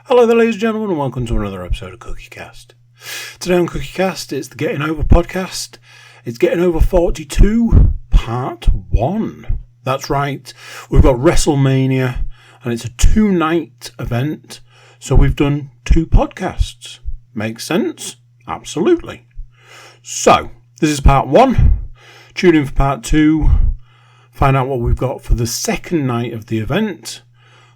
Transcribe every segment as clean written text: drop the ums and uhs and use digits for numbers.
Hello there, ladies and gentlemen, and welcome to another episode of CookieCast. Today on CookieCast, it's the Getting Over podcast. It's Getting Over 42, Part 1. That's right, we've got WrestleMania, and it's a 2-night event, so we've done 2 podcasts. Makes sense? Absolutely. So, this is Part 1. Tune in for Part 2. Find out what we've got for the second night of the event.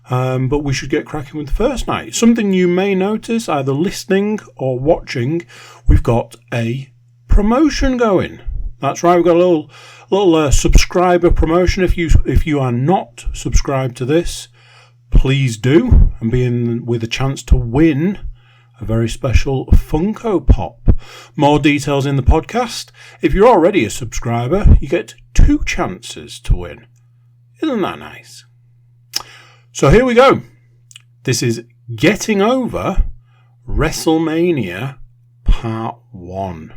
But we should get cracking with the first night. Something you may notice, either listening or watching, we've got a promotion going. That's right, we've got a little subscriber promotion. If you are not subscribed to this, please do, and be in with a chance to win a very special Funko Pop. More details in the podcast. If you're already a subscriber, you get 2 chances to win. Isn't that nice? So here we go. This is Getting Over WrestleMania Part 1.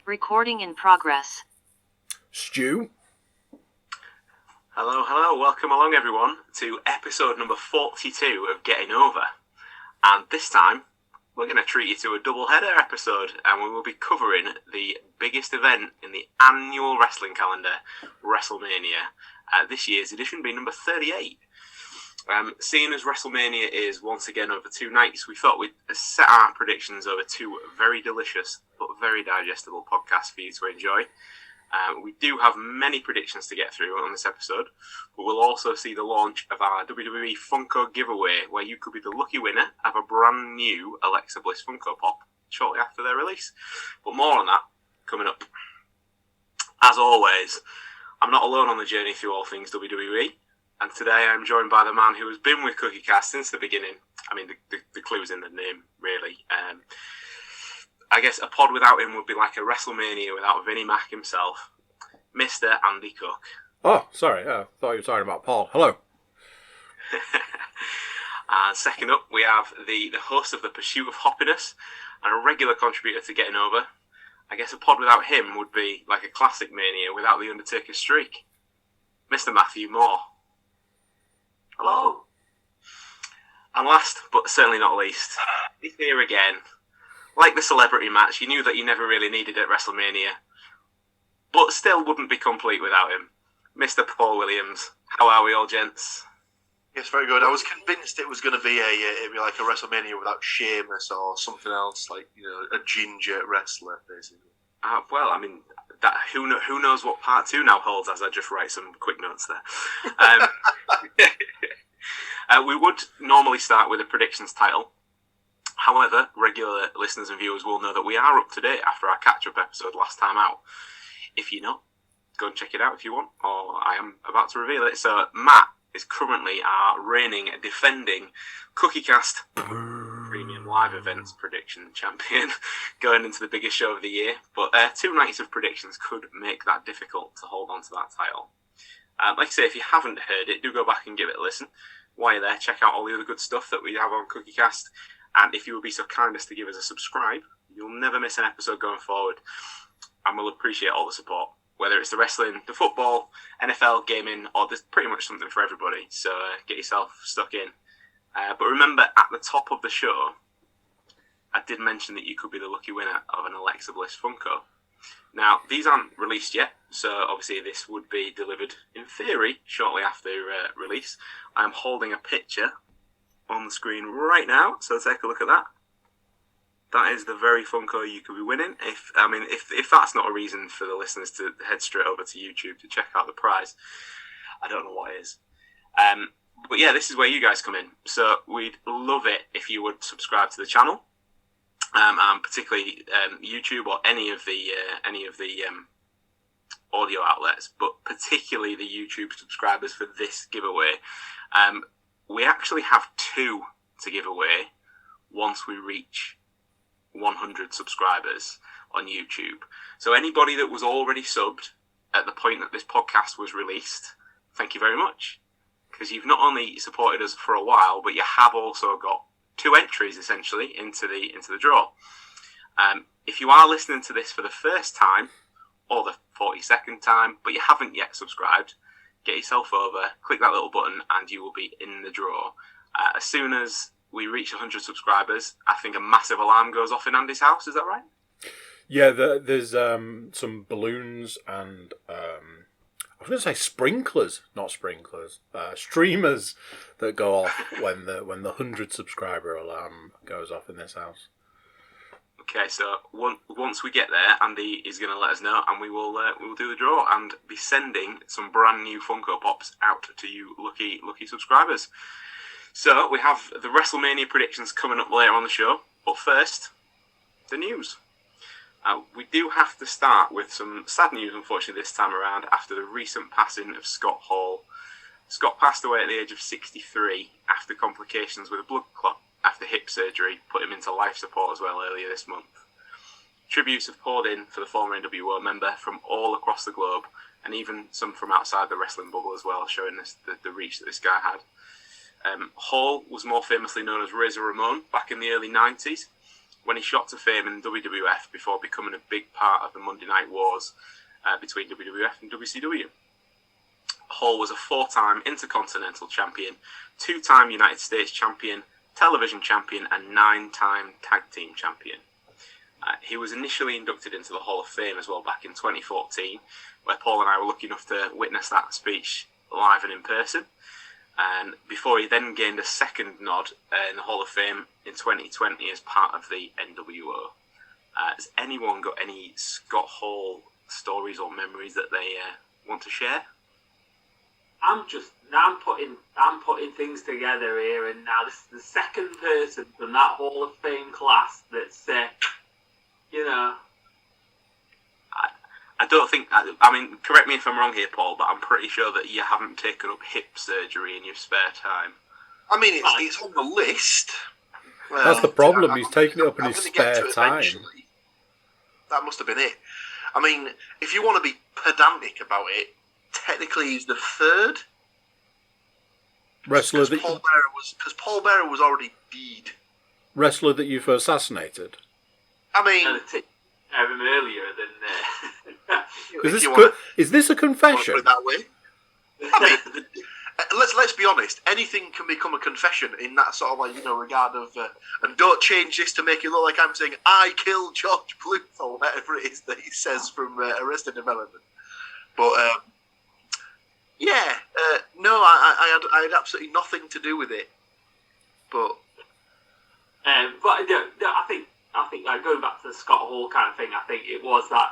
Recording in progress. Stu? Hello, welcome along everyone to episode number 42 of Getting Over. And this time, we're going to treat you to a double-header episode, and we will be covering the biggest event in the annual wrestling calendar, WrestleMania. This year's edition being number 38. Seeing as WrestleMania is once again over 2 nights, we thought we'd set our predictions over 2 very delicious but very digestible podcasts for you to enjoy. We do have many predictions to get through on this episode, but we'll also see the launch of our WWE Funko giveaway, where you could be the lucky winner of a brand new Alexa Bliss Funko Pop shortly after their release. But more on that coming up. As always, I'm not alone on the journey through all things WWE, and today I'm joined by the man who has been with CookieCast since the beginning. I mean, the clue's in the name, really. I guess a pod without him would be like a WrestleMania without Vinnie Mac himself, Mr. Andy Cook. Oh, sorry, I thought you were talking about Paul. Hello. And second up, we have the host of The Pursuit of Hoppiness and a regular contributor to Getting Over. I guess a pod without him would be like a classic Mania without the Undertaker's streak, Mr. Matthew Moore. Hello. And last, but certainly not least, he's here again. Like the celebrity match, you knew that you never really needed at WrestleMania, but still wouldn't be complete without him. Mr. Paul Williams, how are we all, gents? Yes, very good. I was convinced it was going to be it'd be like a WrestleMania without Sheamus or something else, like, you know, a ginger wrestler, basically. Well, I mean, who knows what Part 2 now holds, as I just write some quick notes there. We would normally start with a predictions title. However, regular listeners and viewers will know that we are up to date after our catch-up episode last time out. If you're not, go and check it out if you want, or I am about to reveal it. So Matt is currently our reigning, defending CookieCast Premium Live Events prediction champion, going into the biggest show of the year. But 2 nights of predictions could make that difficult to hold on to that title. Like I say, if you haven't heard it, do go back and give it a listen. While you're there, check out all the other good stuff that we have on CookieCast. And if you would be so kind as to give us a subscribe, you'll never miss an episode going forward. And we'll appreciate all the support, whether it's the wrestling, the football, NFL, gaming, or there's pretty much something for everybody. So get yourself stuck in. But remember, at the top of the show, I did mention that you could be the lucky winner of an Alexa Bliss Funko. Now, these aren't released yet, so obviously this would be delivered, in theory, shortly after release. I'm holding a picture on the screen right now, so take a look at that. That is the very Funko you could be winning. If that's not a reason for the listeners to head straight over to YouTube to check out the prize, I don't know what is. But yeah, this is where you guys come in. So we'd love it if you would subscribe to the channel, and particularly YouTube or any of the audio outlets, but particularly the YouTube subscribers for this giveaway. We actually have 2 to give away once we reach 100 subscribers on YouTube. So anybody that was already subbed at the point that this podcast was released, thank you very much. because you've not only supported us for a while, but you have also got 2 entries essentially into the draw. If you are listening to this for the first time or the 42nd time, but you haven't yet subscribed, get yourself over, click that little button, and you will be in the draw. As soon as we reach 100 subscribers, I think a massive alarm goes off in Andy's house. Is that right? Yeah, there's some balloons and I was going to say sprinklers, not sprinklers, streamers that go off when the 100 subscriber alarm goes off in this house. Okay, so once we get there, Andy is going to let us know, and we will do the draw and be sending some brand new Funko Pops out to you lucky subscribers. So we have the WrestleMania predictions coming up later on the show, but first, the news. We do have to start with some sad news, unfortunately, this time around, after the recent passing of Scott Hall. Scott passed away at the age of 63 after complications with a blood clot after hip surgery, put him into life support as well earlier this month. Tributes have poured in for the former NWO member from all across the globe, and even some from outside the wrestling bubble as well, showing the reach that this guy had. Hall was more famously known as Razor Ramon back in the early 90s, when he shot to fame in WWF before becoming a big part of the Monday Night Wars between WWF and WCW. Hall was a 4-time Intercontinental Champion, 2-time United States Champion, Television Champion, and 9-time Tag Team Champion. He was initially inducted into the Hall of Fame as well back in 2014, where Paul and I were lucky enough to witness that speech live and in person. And before he then gained a second nod in the Hall of Fame in 2020 as part of the NWO. Has anyone got any Scott Hall stories or memories that they want to share? I'm putting things together here, and now this is the second person from that Hall of Fame class that's, I don't think, I mean, correct me if I'm wrong here, Paul, but I'm pretty sure that you haven't taken up hip surgery in your spare time. I mean, it's on the list. Well, That's the problem. He's taking it up in his spare time. Eventually. That must have been it. I mean, if you want to be pedantic about it, technically he's the 3rd wrestler because Paul Bearer was already dead. Wrestler that you've assassinated. I mean, even earlier than. Is this a confession? Put it that way. I mean, let's be honest. Anything can become a confession in that sort of regard of, and don't change this to make it look like I'm saying I killed George Bluth or whatever it is that he says from Arrested Development. But no, I had absolutely nothing to do with it. But I think like going back to the Scott Hall kind of thing, I think it was that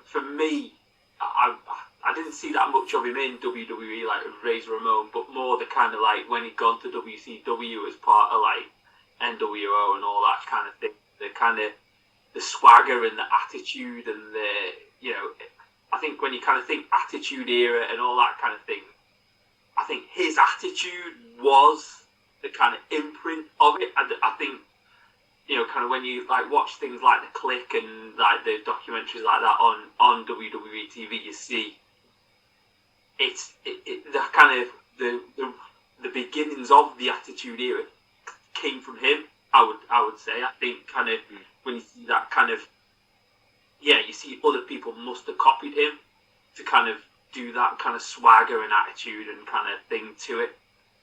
for me, I didn't see that much of him in WWE like Razor Ramon, but more the kind of like when he'd gone to WCW as part of like NWO and all that kind of thing, the kind of the swagger and the attitude and I think when you kind of think Attitude Era and all that kind of thing, I think his attitude was the kind of imprint of it. I think, kind of when you like watch things like The Click and like the documentaries like that on WWE TV, you see the kind of the beginnings of the Attitude Era came from him. I would say. I think kind of when you see that kind of you see other people must have copied him to kind of do that kind of swagger and attitude and kind of thing to it.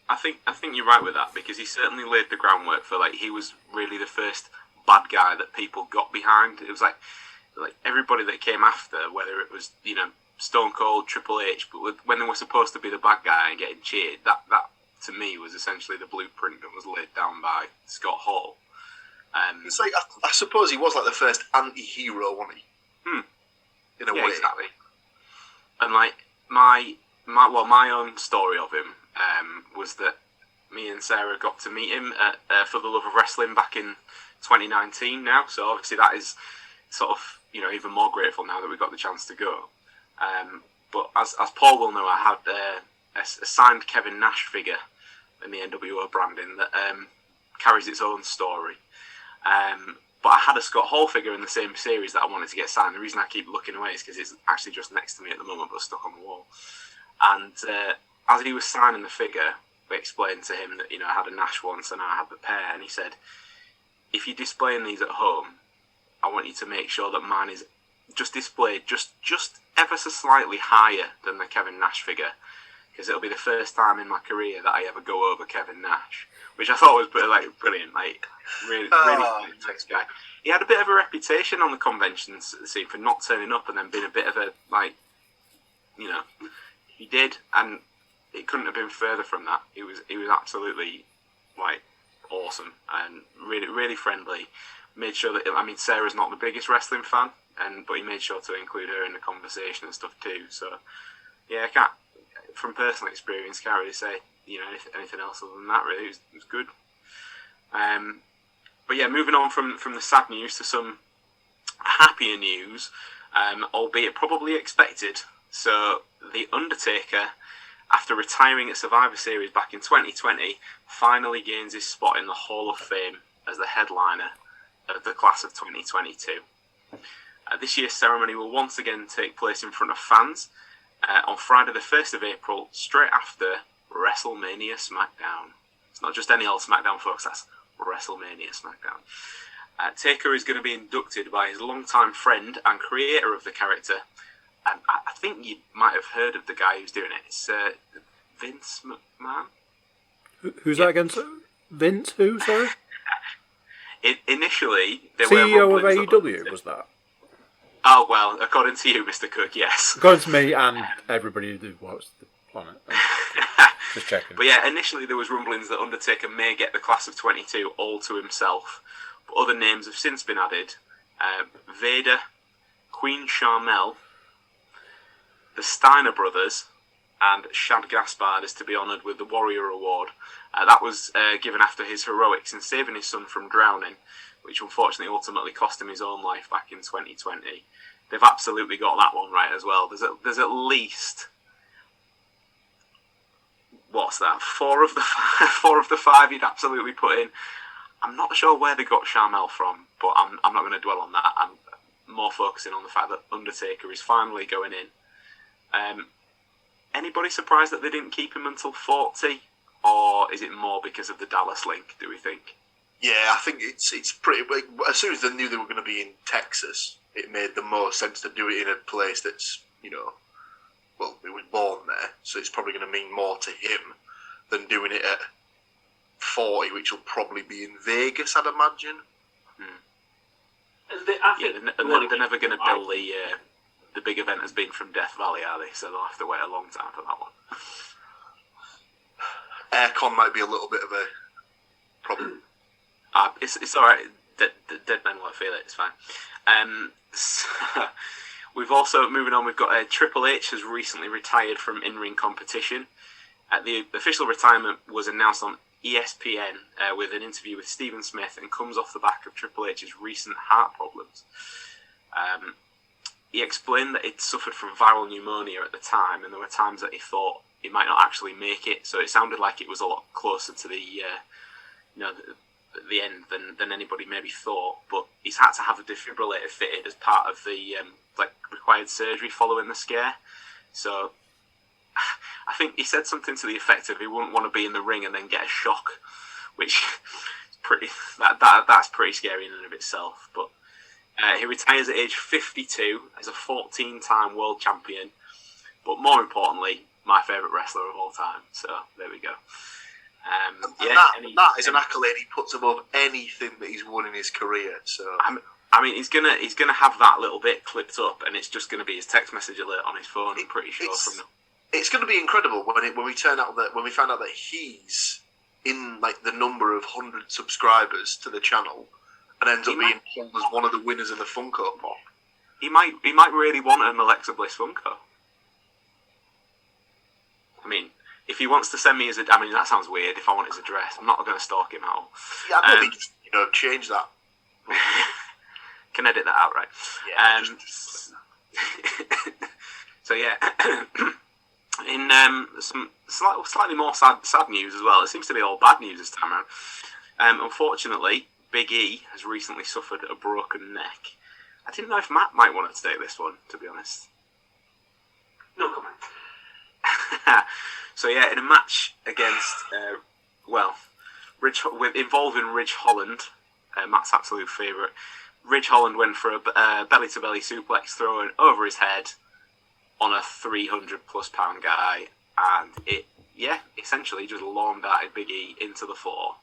I think you're right with that, because he certainly laid the groundwork for he was really the first bad guy that people got behind. It was like everybody that came after, whether it was Stone Cold, Triple H, but when they were supposed to be the bad guy and getting cheered, that to me was essentially the blueprint that was laid down by Scott Hall. It's like I suppose he was like the first anti-hero, wasn't he? In a way, exactly. And like my own story of him was that me and Sarah got to meet him at For the Love of Wrestling back in 2019 now, so obviously that is sort of even more grateful now that we got the chance to go. But as Paul will know, I had a signed Kevin Nash figure in the NWO branding that carries its own story. But I had a Scott Hall figure in the same series that I wanted to get signed. The reason I keep looking away is because it's actually just next to me at the moment, but stuck on the wall. And as he was signing the figure, we explained to him that, I had a Nash once and I had the pair, and he said, if you're displaying these at home, I want you to make sure that mine is just displayed just ever so slightly higher than the Kevin Nash figure, because it'll be the first time in my career that I ever go over Kevin Nash, which I thought was brilliant, really nice guy. He had a bit of a reputation on the convention scene for not turning up and then being a bit of a, he did, and it couldn't have been further from that. He was absolutely, awesome and really, really friendly. Made sure that, Sarah's not the biggest wrestling fan, but he made sure to include her in the conversation and stuff too. So, yeah, from personal experience, can't really say anything else other than that. Really, it was good. But yeah, moving on from the sad news to some happier news, albeit probably expected. So, The Undertaker, after retiring at Survivor Series back in 2020, finally gains his spot in the Hall of Fame as the headliner of the class of 2022. This year's ceremony will once again take place in front of fans on Friday the 1st of April, straight after WrestleMania SmackDown. It's not just any old SmackDown, folks, that's WrestleMania SmackDown. Taker is going to be inducted by his longtime friend and creator of the character. I think you might have heard of the guy who's doing it. It's Vince McMahon. Who's that again? Vince who, sorry? Initially, there CEO were of AEW, was that? Oh, well, according to you, Mr. Cook, yes. According to me and everybody who watched the planet. Just checking. But yeah, initially there was rumblings that Undertaker may get the class of 22 all to himself. But other names have since been added. Vader, Queen Charmel, the Steiner brothers, and Shad Gaspard is to be honoured with the Warrior Award. That was given after his heroics in saving his son from drowning, which unfortunately ultimately cost him his own life back in 2020. They've absolutely got that one right as well. There's at least, what's that? Four of the five you'd absolutely put in. I'm not sure where they got Charmel from, but I'm not going to dwell on that. I'm more focusing on the fact that Undertaker is finally going in. Anybody surprised that they didn't keep him until 40? Or is it more because of the Dallas link, do we think? Yeah, I think it's pretty. As soon as they knew they were going to be in Texas, it made the most sense to do it in a place that's, well, he was born there, so it's probably going to mean more to him than doing it at 40, which will probably be in Vegas, I'd imagine. They're never going to bill the big event as being from Death Valley, are they? So they'll have to wait a long time for that one. Aircon might be a little bit of a problem. It's all right. Dead men won't feel it. It's fine. So we've also, moving on, we've got Triple H has recently retired from in-ring competition. The official retirement was announced on ESPN with an interview with Stephen Smith, and comes off the back of Triple H's recent heart problems. He explained that he'd suffered from viral pneumonia at the time, and there were times that he thought he might not actually make it. So it sounded like it was a lot closer to the end than anybody maybe thought. But he's had to have a defibrillator fitted as part of the required surgery following the scare. So I think he said something to the effect of he wouldn't want to be in the ring and then get a shock, which is that's pretty scary in and of itself. But he retires at age 52 as a 14-time world champion, but more importantly, my favourite wrestler of all time. So there we go. That is an accolade he puts above anything that he's won in his career. So he's gonna have that little bit clipped up, and it's just gonna be his text message alert on his phone. I'm pretty sure it's going to be incredible when we find out that he's in the number of 100 subscribers to the channel, and ends up being pulled as one of the winners of the Funko Pop. He might really want an Alexa Bliss Funko. If he wants to send me that sounds weird. If I want his address, I'm not going to stalk him out. Yeah, I'd probably just change that. Can edit that out, right? Yeah. So yeah. In some slightly more sad news as well. It seems to be all bad news this time around. Unfortunately, Big E has recently suffered a broken neck. I didn't know if Matt might want to take this one, to be honest. No comment. So yeah, in a match against, involving Ridge Holland, Matt's absolute favourite. Ridge Holland went for a belly-to-belly suplex thrown over his head on a 300-plus pound guy, and it essentially just lawn darted Big E into the floor.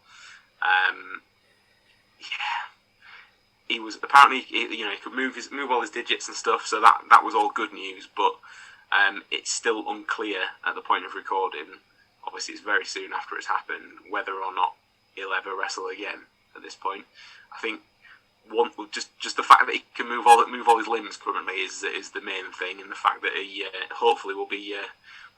He was apparently, he could move all his digits and stuff, so that was all good news. But it's still unclear at the point of recording. Obviously, it's very soon after it's happened whether or not he'll ever wrestle again. At this point, I think just the fact that he can move all his limbs currently is the main thing, and the fact that he hopefully will be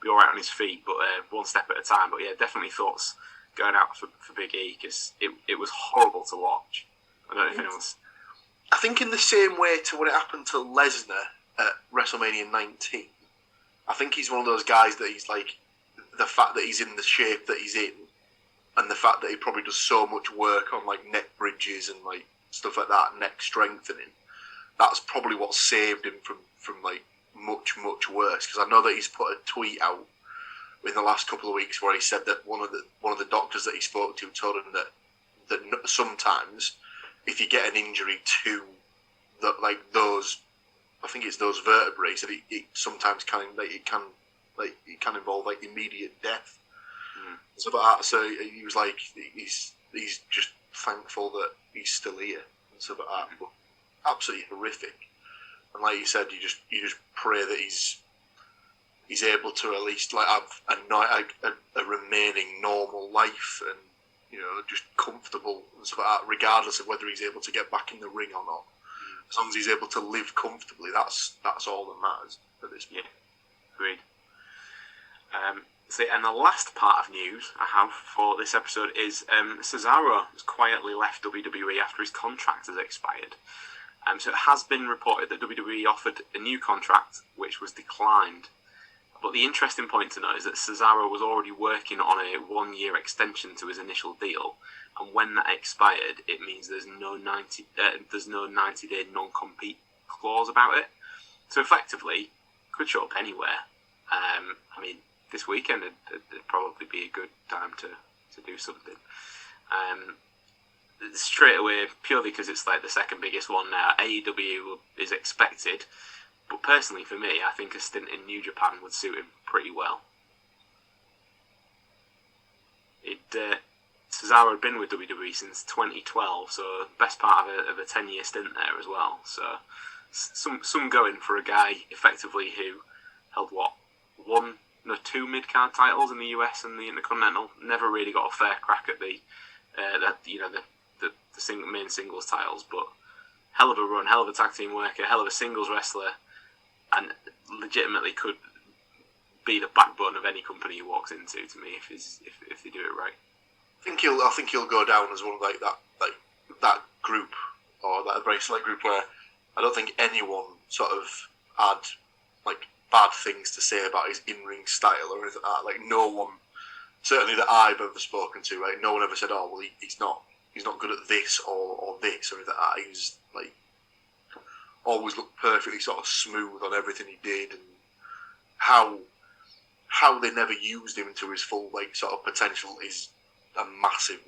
all right on his feet, but one step at a time. But yeah, definitely thoughts going out for Big E, because it was horrible to watch. I don't know if anyone's. I think in the same way to when it happened to Lesnar at WrestleMania 19, I think he's one of those guys that he's like, the fact that he's in the shape that he's in, and the fact that he probably does so much work on like neck bridges and like stuff like that, neck strengthening, that's probably what saved him from like much worse. Because I know that he's put a tweet out in the last couple of weeks where he said that one of the doctors that he spoke to told him that sometimes if you get an injury to those, I think it's those vertebrae, that it sometimes can involve like immediate death. So he was like, he's just thankful that he's still here and stuff like that. But absolutely horrific. And like you said, you just pray that he's able to at least like have a remaining normal life and just comfortable and stuff like that, regardless of whether he's able to get back in the ring or not. As long as he's able to live comfortably, that's all that matters at this point. Yeah, agreed. And the last part of news I have for this episode is Cesaro has quietly left WWE after his contract has expired. So it has been reported that WWE offered a new contract, which was declined. But the interesting point to note is that Cesaro was already working on a 1-year extension to his initial deal, and when that expired, it means there's no 90-day non-compete clause about it. So effectively, could show up anywhere. I mean, this weekend it'd probably be a good time to do something. Straight away, purely because it's like the second biggest one now, AEW is expected. But personally, for me, I think a stint in New Japan would suit him pretty well. Cesaro had been with WWE since 2012, so best part of a 10-year stint there as well. So some going for a guy effectively who held two mid-card titles in the US and the Intercontinental. Never really got a fair crack at the main singles titles, but hell of a run, hell of a tag team worker, hell of a singles wrestler, and legitimately could be the backbone of any company he walks into. To me, if they do it right, I think he'll go down as one of that group, or that very select group where I don't think anyone sort of had like bad things to say about his in-ring style or anything like that. Like no one, certainly that I've ever spoken to, right? No one ever said, "Oh, well, he's not good at this or this or anything like that." He was like always looked perfectly sort of smooth on everything he did, and how they never used him to his full like sort of potential is a massive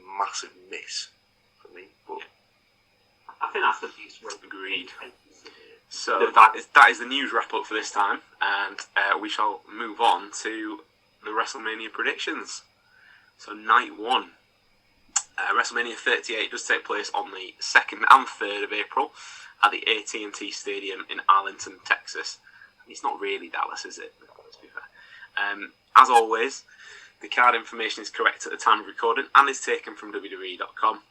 miss for me. But I think that's the piece. Agreed. So that is the news wrap up for this time, and we shall move on to the WrestleMania predictions. So night one, WrestleMania 38 does take place on the 2nd and 3rd of April at the AT&T Stadium in Arlington, Texas. It's not really Dallas, is it? Let's be fair. As always, the card information is correct at the time of recording and is taken from WWE.com.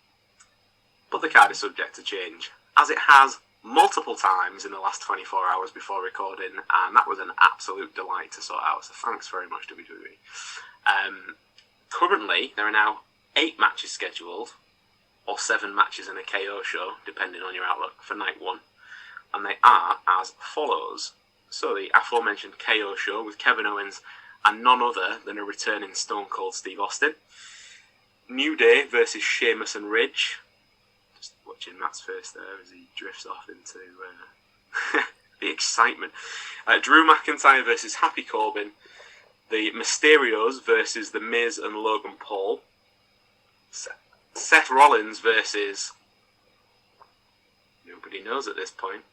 But the card is subject to change, as it has multiple times in the last 24 hours before recording, and that was an absolute delight to sort out, so thanks very much, WWE. Currently, there are now 8 matches scheduled, or 7 matches in a KO show, depending on your outlook, for night one. And they are as follows. So the aforementioned KO show with Kevin Owens and none other than a returning Stone Cold Steve Austin. New Day versus Sheamus and Ridge. Just watching Matt's face there as he drifts off into the excitement. Drew McIntyre versus Happy Corbin. the Mysterios versus The Miz and Logan Paul. Seth Rollins versus... nobody knows at this point.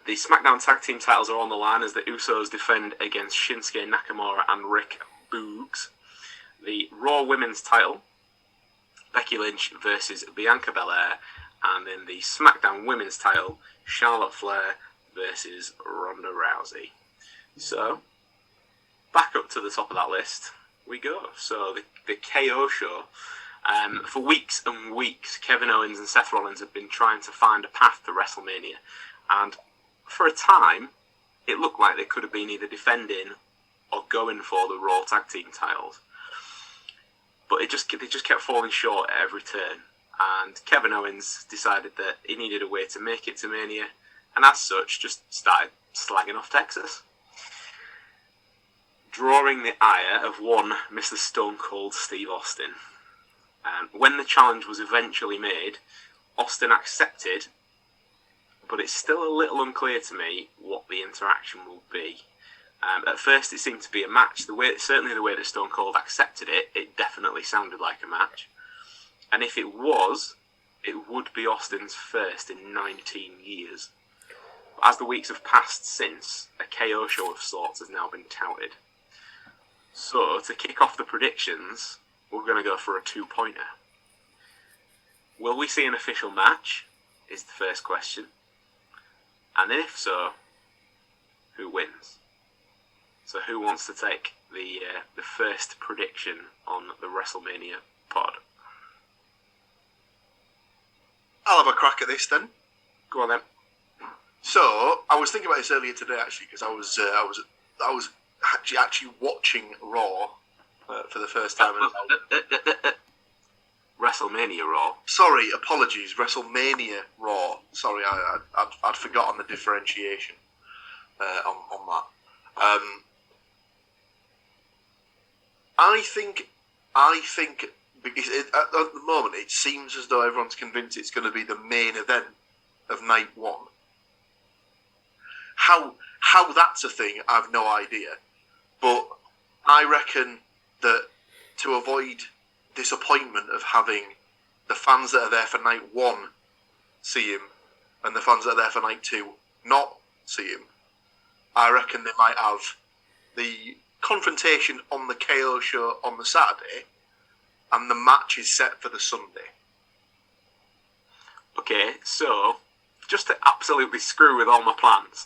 The SmackDown Tag Team titles are on the line as the Usos defend against Shinsuke Nakamura and Rick Boogs. The Raw Women's title, Becky Lynch versus Bianca Belair. And then the SmackDown Women's title, Charlotte Flair versus Ronda Rousey. So, back up to the top of that list we go. So, the KO show. For weeks and weeks, Kevin Owens and Seth Rollins have been trying to find a path to WrestleMania. And for a time, it looked like they could have been either defending or going for the Raw Tag Team titles. But they just kept falling short at every turn. And Kevin Owens decided that he needed a way to make it to Mania. And as such, just started slagging off Texas. Drawing the ire of one Mr. Stone Cold Steve Austin. When the challenge was eventually made, Austin accepted, but it's still a little unclear to me what the interaction will be. At first, it seemed to be a match. Certainly the way that Stone Cold accepted it, it definitely sounded like a match. And if it was, it would be Austin's first in 19 years. As the weeks have passed since, a KO show of sorts has now been touted. So, to kick off the predictions, we're going to go for a two-pointer. Will we see an official match? Is the first question. And if so, who wins? So who wants to take the first prediction on the WrestleMania pod? I'll have a crack at this then. Go on then. So I was thinking about this earlier today, actually, because I was actually watching Raw for the first time. WrestleMania Raw. Sorry, apologies. WrestleMania Raw. Sorry, I'd forgotten the differentiation on that. I think because at the moment it seems as though everyone's convinced it's going to be the main event of night one. How that's a thing, I've no idea. But I reckon that to avoid disappointment of having the fans that are there for night one see him and the fans that are there for night two not see him, I reckon they might have the confrontation on the KO show on the Saturday and the match is set for the Sunday. Okay, so just to absolutely screw with all my plans,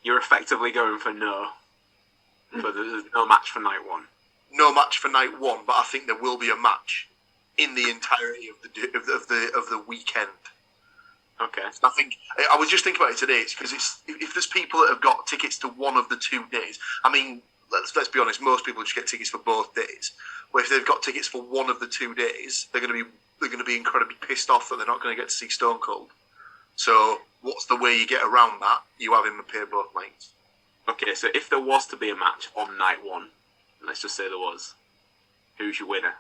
you're effectively going for no. But there's no match for night one. No match for night one, but I think there will be a match in the entirety of the weekend. Okay. I think I was just thinking about it today. It's because if there's people that have got tickets to one of the 2 days. I mean, let's be honest. Most people just get tickets for both days. But if they've got tickets for one of the 2 days, they're going to be incredibly pissed off that they're not going to get to see Stone Cold. So what's the way you get around that? You have him appear both nights. Okay, so if there was to be a match on night one, let's just say there was, who's your winner?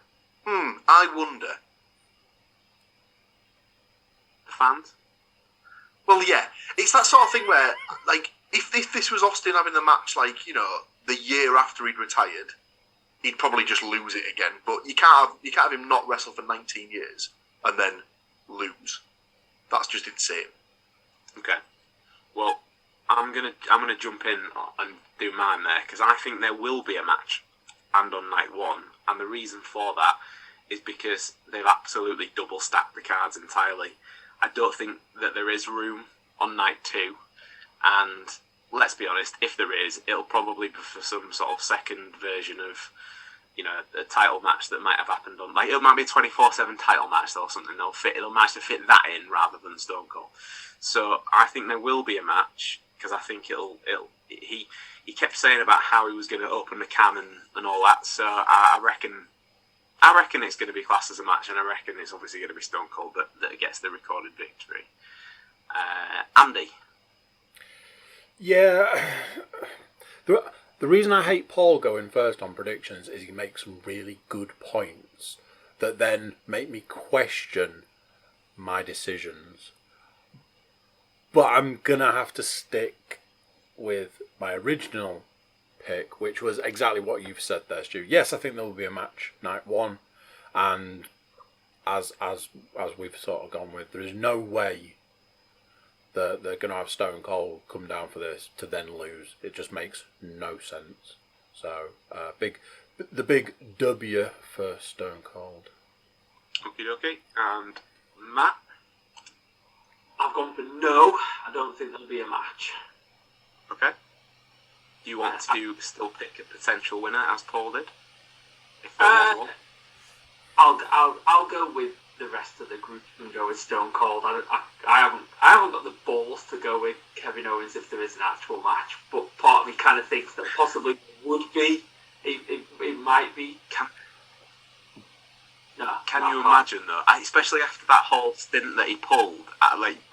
I wonder. The fans? Well, yeah, it's that sort of thing where, like, if this was Austin having the match, like, you know, the year after he'd retired, he'd probably just lose it again. But you can't have him not wrestle for 19 years and then lose. That's just insane. Okay. Well, I'm gonna jump in and do mine there because I think there will be a match, and on night one, and the reason for that is because they've absolutely double stacked the cards entirely. I don't think that there is room on night two, and let's be honest, if there is, it'll probably be for some sort of second version of, you know, a title match that might have happened on, like, it might be a 24/7 title match or something. It'll manage to fit that in rather than Stone Cold. So I think there will be a match because I think he kept saying about how he was going to open the can and all that. So I reckon it's going to be classed as a match, and I reckon it's obviously going to be Stone Cold that gets the recorded victory. Andy. Yeah. The reason I hate Paul going first on predictions is he makes some really good points that then make me question my decisions. But I'm going to have to stick with my original pick, which was exactly what you've said there, Stu. Yes, I think there will be a match night one, and as we've sort of gone with, there is no way that they're going to have Stone Cold come down for this to then lose. It just makes no sense. So, the big W for Stone Cold. Okay. And Matt? I've gone for no. I don't think there'll be a match. Okay. Do you want to still pick a potential winner, as Paul did? If there was one? I'll go with the rest of the group and go with Stone Cold. I haven't got the balls to go with Kevin Owens if there is an actual match, but part of me kind of thinks that possibly it would be. It might be. Can you imagine though? Especially after that whole stint that he pulled,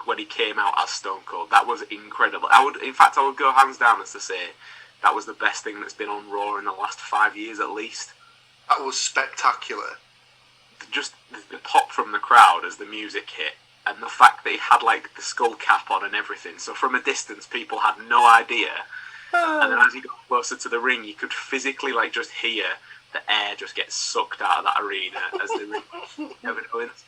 when he came out as Stone Cold, that was incredible. I would go hands down as to say that was the best thing that's been on Raw in the last 5 years at least. That was spectacular. Just the pop from the crowd as the music hit, and the fact that he had the skull cap on and everything. So from a distance, people had no idea. And then as he got closer to the ring, you could physically just hear the air just get sucked out of that arena as the ring Kevin Owens.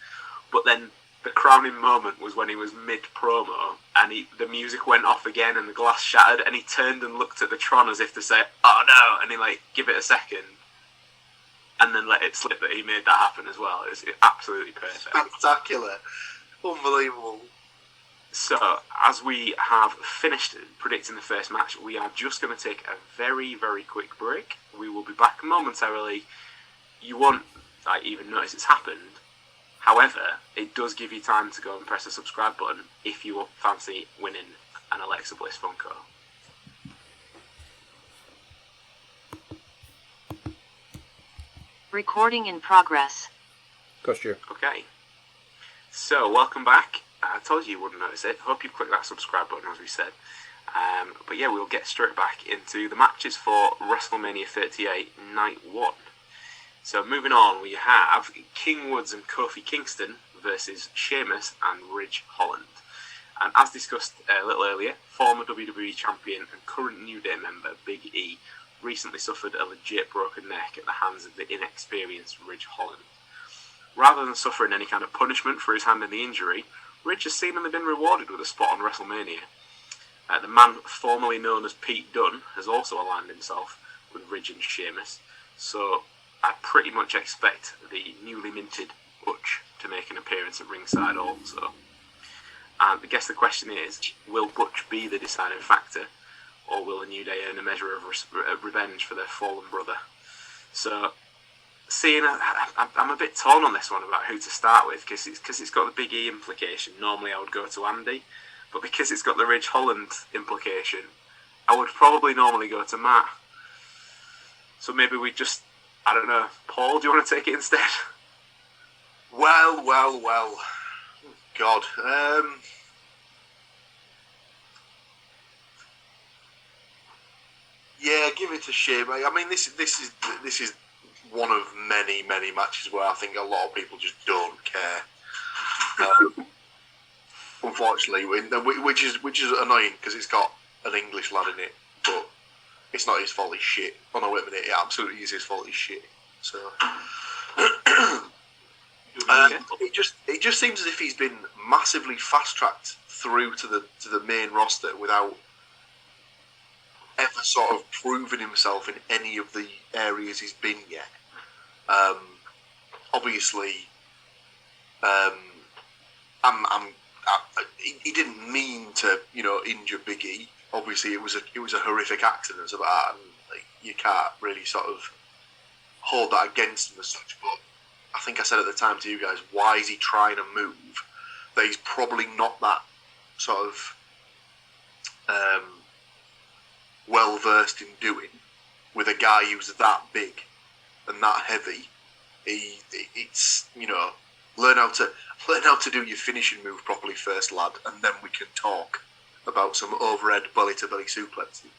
But then the crowning moment was when he was mid-promo and the music went off again and the glass shattered and he turned and looked at the Tron as if to say, "Oh no," and he give it a second and then let it slip that he made that happen as well. It was absolutely perfect. Spectacular. Unbelievable. So, as we have finished predicting the first match, we are just going to take a very, very quick break. We will be back momentarily. You won't even notice it's happened. However, it does give you time to go and press the subscribe button if you fancy winning an Alexa Bliss Funko. Recording in progress. Cost you. Okay. So, welcome back. I told you wouldn't notice it. Hope you click that subscribe button, as we said. But yeah, we'll get straight back into the matches for WrestleMania 38 Night 1. So moving on, we have King Woods and Kofi Kingston versus Sheamus and Ridge Holland. And as discussed a little earlier, former WWE Champion and current New Day member Big E recently suffered a legit broken neck at the hands of the inexperienced Ridge Holland. Rather than suffering any kind of punishment for his hand in the injury, Ridge has seemingly been rewarded with a spot on WrestleMania. The man formerly known as Pete Dunne has also aligned himself with Ridge and Sheamus, so I pretty much expect the newly minted Butch to make an appearance at ringside also. And I guess the question is, will Butch be the deciding factor, or will the New Day earn a measure of revenge for their fallen brother? So, I'm a bit torn on this one about who to start with, because it's got the Big E implication. Normally I would go to Andy, but because it's got the Ridge Holland implication, I would probably normally go to Matt. So maybe we just, I don't know, Paul, do you want to take it instead? Well. God. Yeah, give it to Sheamus. I mean, this is one of many matches where I think a lot of people just don't care. Unfortunately, which is annoying because it's got an English lad in it, but it's not his fault. He's shit. Oh no, wait a minute! It absolutely is his fault. He's shit. So it just seems as if he's been massively fast tracked through to the main roster without ever sort of proven himself in any of the areas he's been yet. Obviously, he didn't mean to, injure Big E. Obviously, it was a horrific accident of that, and you can't really sort of hold that against him as such. But I think I said at the time to you guys, why is he trying a move that he's probably not that sort of well versed in doing with a guy who's that big and that heavy? It's learn how to do your finishing move properly first, lad, and then we can talk about some overhead belly to belly suplexing.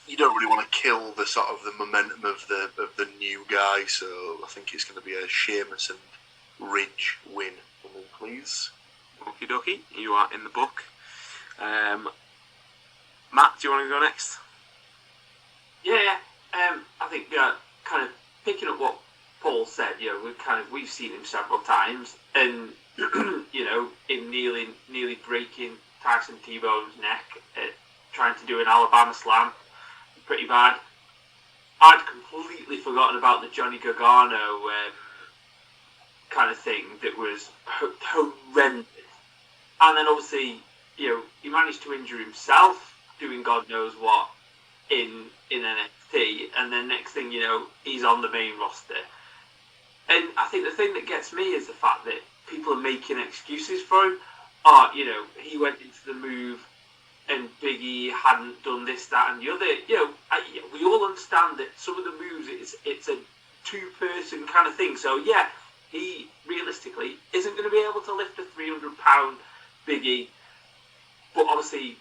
You don't really want to kill the sort of the momentum of the new guy, so I think it's going to be a Sheamus and Ridge win for me, please. Okie dokie, you are in the book. Matt, do you want to go next? Yeah, I think kind of picking up what Paul said. We've seen him several times, and in nearly breaking Tyson T-Bone's neck, trying to do an Alabama slam, pretty bad. I'd completely forgotten about the Johnny Gargano kind of thing that was horrendous. And then obviously, he managed to injure himself doing God knows what in NXT, and then next thing you know, he's on the main roster. And I think the thing that gets me is the fact that people are making excuses for him. He went into the move and Big E hadn't done this, that, and the other. We all understand that some of the moves, it's a two-person kind of thing. So, yeah, he realistically isn't going to be able to lift a 300-pound Big E. But obviously,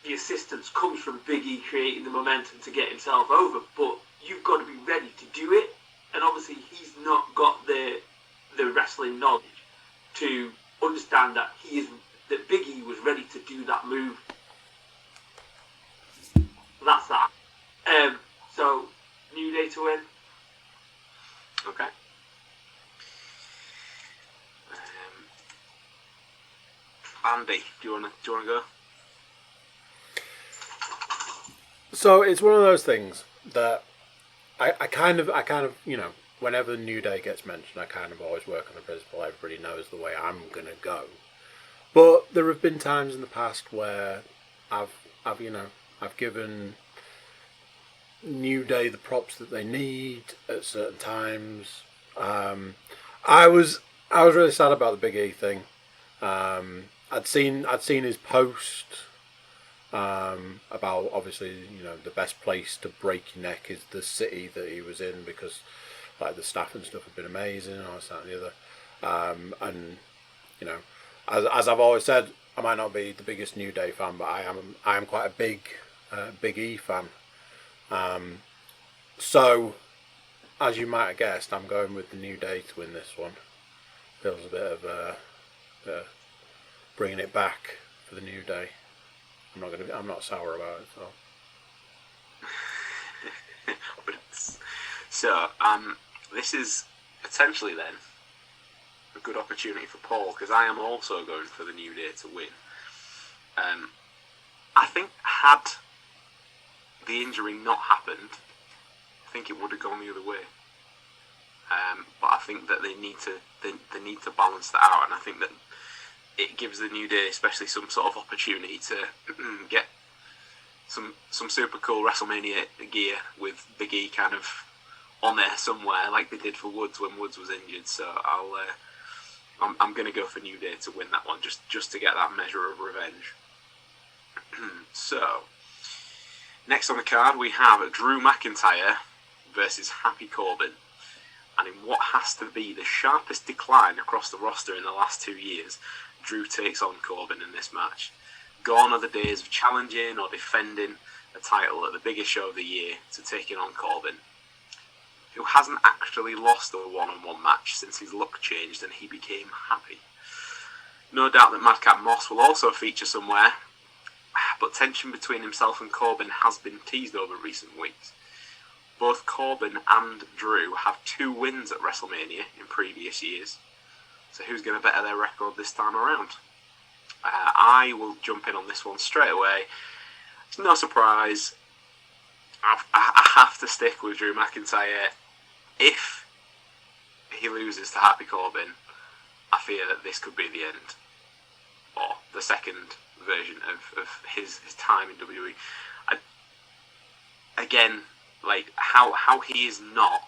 the assistance comes from Big E creating the momentum to get himself over. But you've got to be ready to do it. And obviously, he's not got the wrestling knowledge to understand that Big E was ready to do that move. That's that. So, New Day to win. Okay. Andy, do you wanna go? So it's one of those things that I kind of, whenever New Day gets mentioned, I kind of always work on the principle everybody knows the way I'm gonna go. But there have been times in the past where I've given New Day the props that they need at certain times. I was really sad about the Big E thing. I'd seen his post about obviously the best place to break your neck is the city that he was in because like the staff and stuff have been amazing and all this, that and the other. And as I've always said, I might not be the biggest New Day fan, but I am quite a big Big E fan. So as you might have guessed, I'm going with the New Day to win this one. Feels a bit of bringing it back for the New Day. I'm not sour about it. So, this is potentially then a good opportunity for Paul because I am also going for the New Day to win. I think had the injury not happened, I think it would have gone the other way. But I think that they need to balance that out, and I think that it gives the New Day especially some sort of opportunity to get some super cool WrestleMania gear with Big E kind of on there somewhere, like they did for Woods when Woods was injured. So I'm going to go for New Day to win that one, just to get that measure of revenge. So next on the card we have Drew McIntyre versus Happy Corbin. And in what has to be the sharpest decline across the roster in the last 2 years, Drew takes on Corbin in this match. Gone are the days of challenging or defending a title at the biggest show of the year to taking on Corbin, who hasn't actually lost a one-on-one match since his look changed and he became happy. No doubt that Madcap Moss will also feature somewhere, but tension between himself and Corbin has been teased over recent weeks. Both Corbin and Drew have 2 wins at WrestleMania in previous years. So who's going to better their record this time around? I will jump in on this one straight away. It's no surprise. I have to stick with Drew McIntyre. If he loses to Happy Corbin, I fear that this could be the end. Or the second version of his time in WWE. Again, like how he is not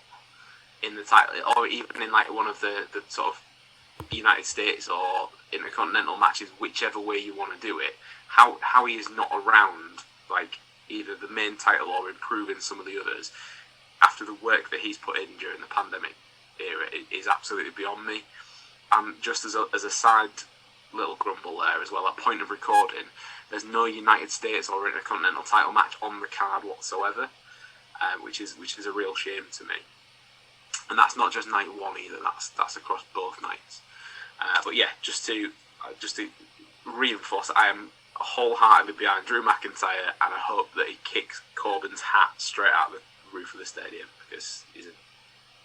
in the title, or even in like one of the sort of United States or Intercontinental matches, whichever way you want to do it, how he is not around like either the main title or improving some of the others after the work that he's put in during the pandemic era is absolutely beyond me. Just as a side little grumble there as well, at point of recording, there's no United States or Intercontinental title match on the card whatsoever, which is a real shame to me. And that's not just night one either. That's across both nights. But yeah, just to reinforce that I am wholeheartedly behind Drew McIntyre, and I hope that he kicks Corbin's hat straight out the roof of the stadium because he's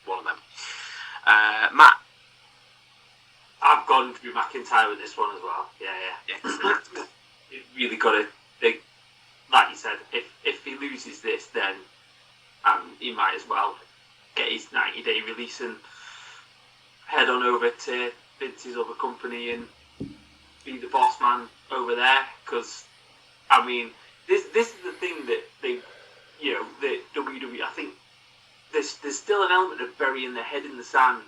one of them. Matt? I've gone Drew McIntyre with this one as well. Yeah. You really got to think, like you said, if he loses this, then he might as well get his 90-day release and head on over to Vince's other company and be the boss man over there. Because, I mean, this is the thing that they, the WWE, I think there's still an element of burying their head in the sand,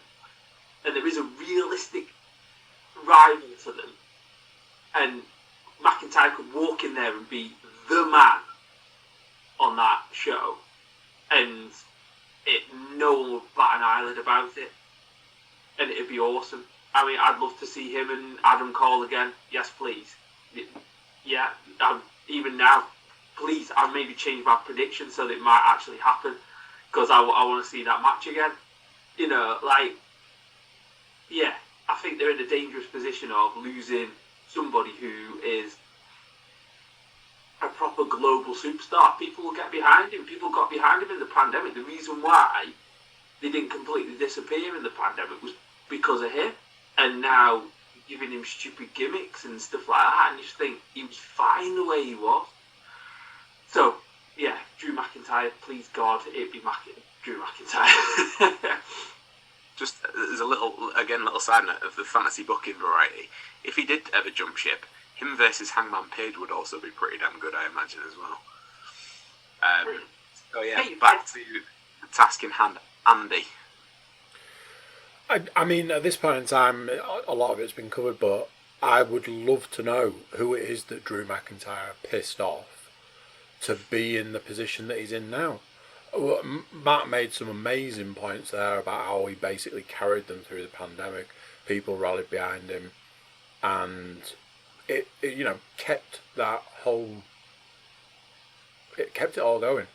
and there is a realistic rival to them, and McIntyre could walk in there and be the man on that show, and no one would bat an eyelid about it, and it'd be awesome. I mean, I'd love to see him and Adam Cole again. Yes, please. Yeah, even now, please. I'll maybe change my prediction so that it might actually happen, because I want to see that match again. I think they're in a dangerous position of losing somebody who is a proper global superstar. People will get behind him. People got behind him in the pandemic. The reason why they didn't completely disappear in the pandemic was because of him. And now giving him stupid gimmicks and stuff like that, and you just think he was fine the way he was. So, yeah, Drew McIntyre, please God, it'd be Drew McIntyre. Just as a little side note of the fantasy booking variety, if he did ever jump ship, him versus Hangman Page would also be pretty damn good, I imagine, as well. Back to the task in hand, Andy. I mean, at this point in time, a lot of it's been covered, but I would love to know who it is that Drew McIntyre pissed off to be in the position that he's in now. Matt made some amazing points there about how he basically carried them through the pandemic. People rallied behind him, and it kept that whole. It kept it all going.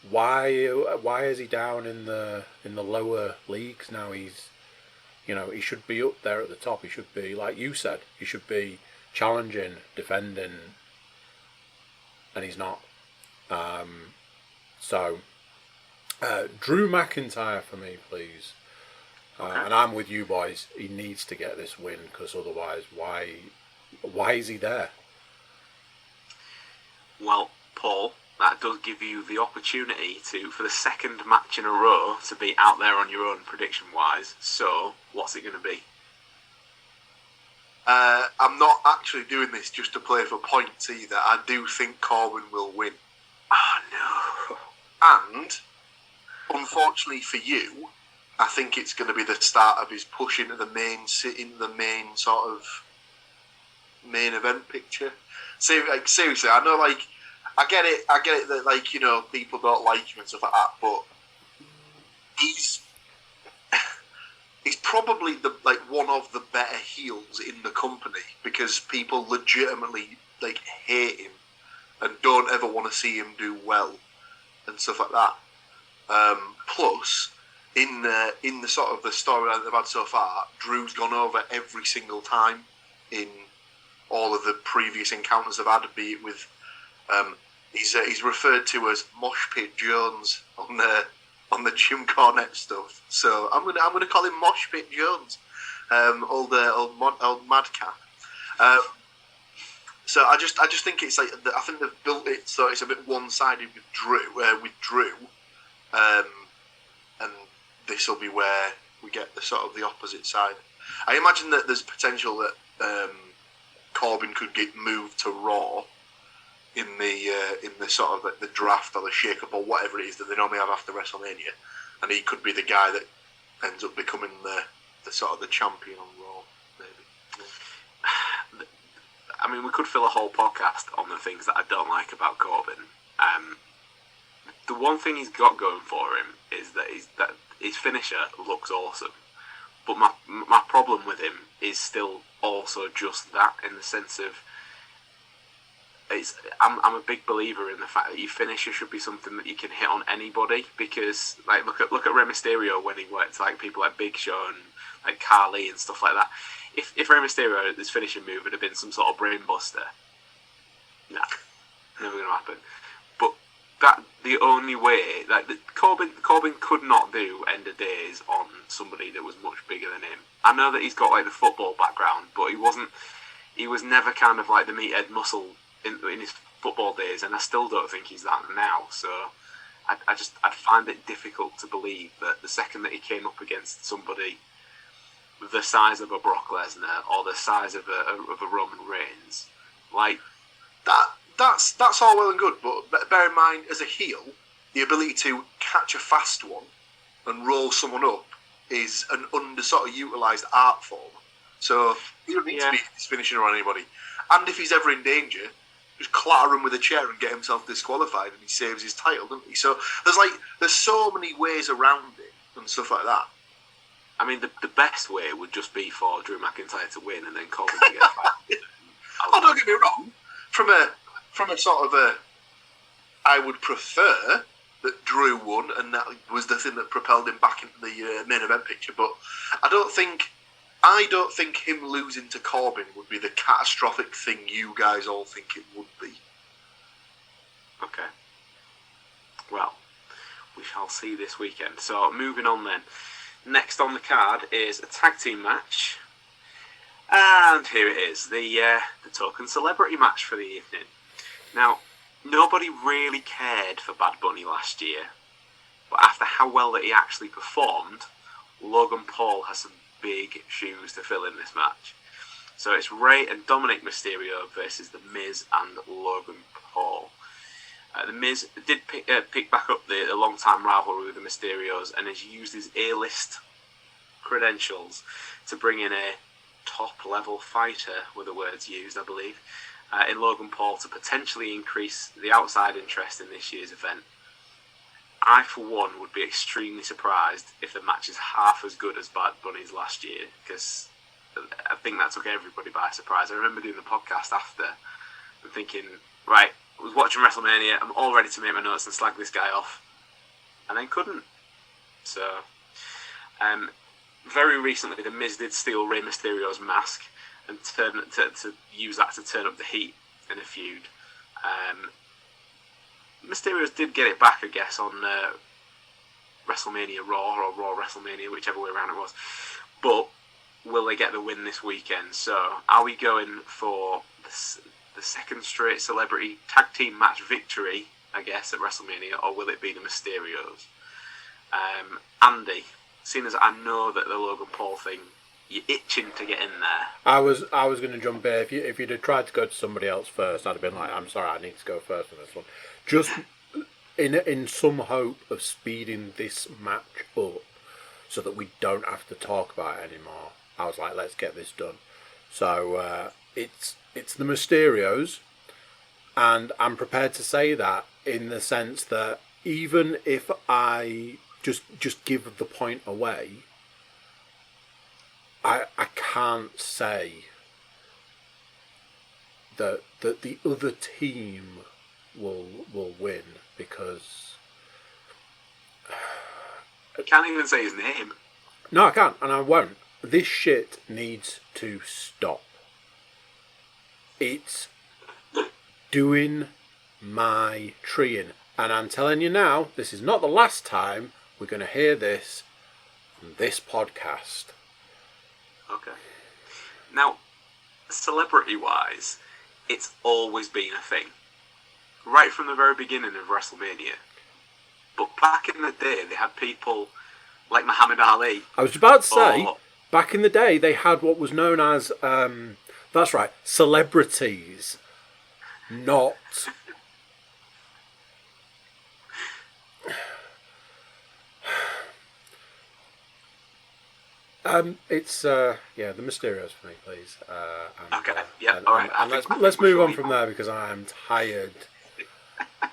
Why is he down in the lower leagues now? He's, he should be up there at the top. He should be, like you said, he should be challenging, defending, and he's not. So, Drew McIntyre for me, please. And I'm with you boys. He needs to get this win, because otherwise, why is he there? Well, Paul, that does give you the opportunity for the second match in a row to be out there on your own prediction-wise. So, what's it going to be? I'm not actually doing this just to play for points either. I do think Corbin will win. Oh, no. And, unfortunately for you, I think it's going to be the start of his push into the main sort of main event picture. Seriously, I know, I get it that, people don't like him and stuff like that, but he's probably one of the better heels in the company, because people legitimately hate him and don't ever want to see him do well and stuff like that. Plus, in the sort of the storyline they've had so far, Drew's gone over every single time in all of the previous encounters they've had, be it with he's referred to as Mosh Pit Jones on the Jim Cornette stuff. So I'm gonna call him Mosh Pit Jones, old madcap. So I just think it's I think they've built it so it's a bit one-sided with Drew, and this will be where we get the sort of the opposite side. I imagine that there's potential that Corbin could get moved to Raw in the sort of the draft or the shake-up or whatever it is that they normally have after WrestleMania, and he could be the guy that ends up becoming the sort of the champion on Raw, maybe. I mean, we could fill a whole podcast on the things that I don't like about Corbin. The one thing he's got going for him is that his finisher looks awesome, but my problem with him is still also just that, in the sense of I'm a big believer in the fact that your finisher should be something that you can hit on anybody, because look at Rey Mysterio when he worked people like Big Show and Carly and stuff like that. If Rey Mysterio, his finishing move had been some sort of brain buster, Nah, never going to happen. But that the only way, like Corbin could not do End of Days on somebody that was much bigger than him. I know that he's got like the football background, but he was never kind of like the meathead muscle in his football days, and I still don't think he's that now. So I'd find it difficult to believe that the second that he came up against somebody the size of a Brock Lesnar or the size of a Roman Reigns, like that's all well and good, but bear in mind, as a heel, the ability to catch a fast one and roll someone up is an sort of utilised art form. So you don't need to be his finishing on anybody. And if he's ever in danger, just clatter him with a chair and get himself disqualified, and he saves his title, doesn't he? So there's so many ways around it and stuff like that. I mean, the best way would just be for Drew McIntyre to win and then Corbin to get fired. Oh, don't get me wrong. From a sort of I would prefer that Drew won, and that was the thing that propelled him back into the main event picture. But I don't think him losing to Corbin would be the catastrophic thing you guys all think it would be. Okay. Well, we shall see this weekend. So moving on then. Next on the card is a tag team match. And here it is, the token celebrity match for the evening. Now, nobody really cared for Bad Bunny last year, but after how well that he actually performed, Logan Paul has some big shoes to fill in this match. So it's Rey and Dominic Mysterio versus The Miz and Logan Paul. The Miz did pick back up the long-time rivalry with the Mysterios and has used his A-list credentials to bring in a top-level fighter, were the words used, I believe, in Logan Paul to potentially increase the outside interest in this year's event. I, for one, would be extremely surprised if the match is half as good as Bad Bunny's last year, because I think that took everybody by surprise. I remember doing the podcast after and thinking, right, I was watching WrestleMania, I'm all ready to make my notes and slag this guy off, and then couldn't. So, very recently, The Miz did steal Rey Mysterio's mask and to use that to turn up the heat in a feud. Mysterios did get it back, I guess, on WrestleMania Raw or Raw WrestleMania, whichever way around it was. But will they get the win this weekend? So, are we going for the second straight celebrity tag team match victory, I guess, at WrestleMania, or will it be the Mysterios? Andy, seeing as I know that the Logan Paul thing, you're itching to get in there. I was going to jump in. If you'd have tried to go to somebody else first, I'd have been like, I'm sorry, I need to go first on this one. Just in some hope of speeding this match up so that we don't have to talk about it anymore. I was like, let's get this done. So it's the Mysterios, and I'm prepared to say that in the sense that even if I just give the point away, I can't say that the other team will win, because I can't even say his name. No, I can't, and I won't. This shit needs to stop. It's doing my treeing, and I'm telling you now, this is not the last time we're going to hear this on this podcast. Okay. Now, celebrity-wise, it's always been a thing. Right from the very beginning of WrestleMania. But back in the day, they had people like Muhammad Ali. I was about to say, back in the day, they had what was known as, that's right, celebrities. Not... it's the Mysterios for me, please. Okay, yeah, all right. And let's move on from there, because I am tired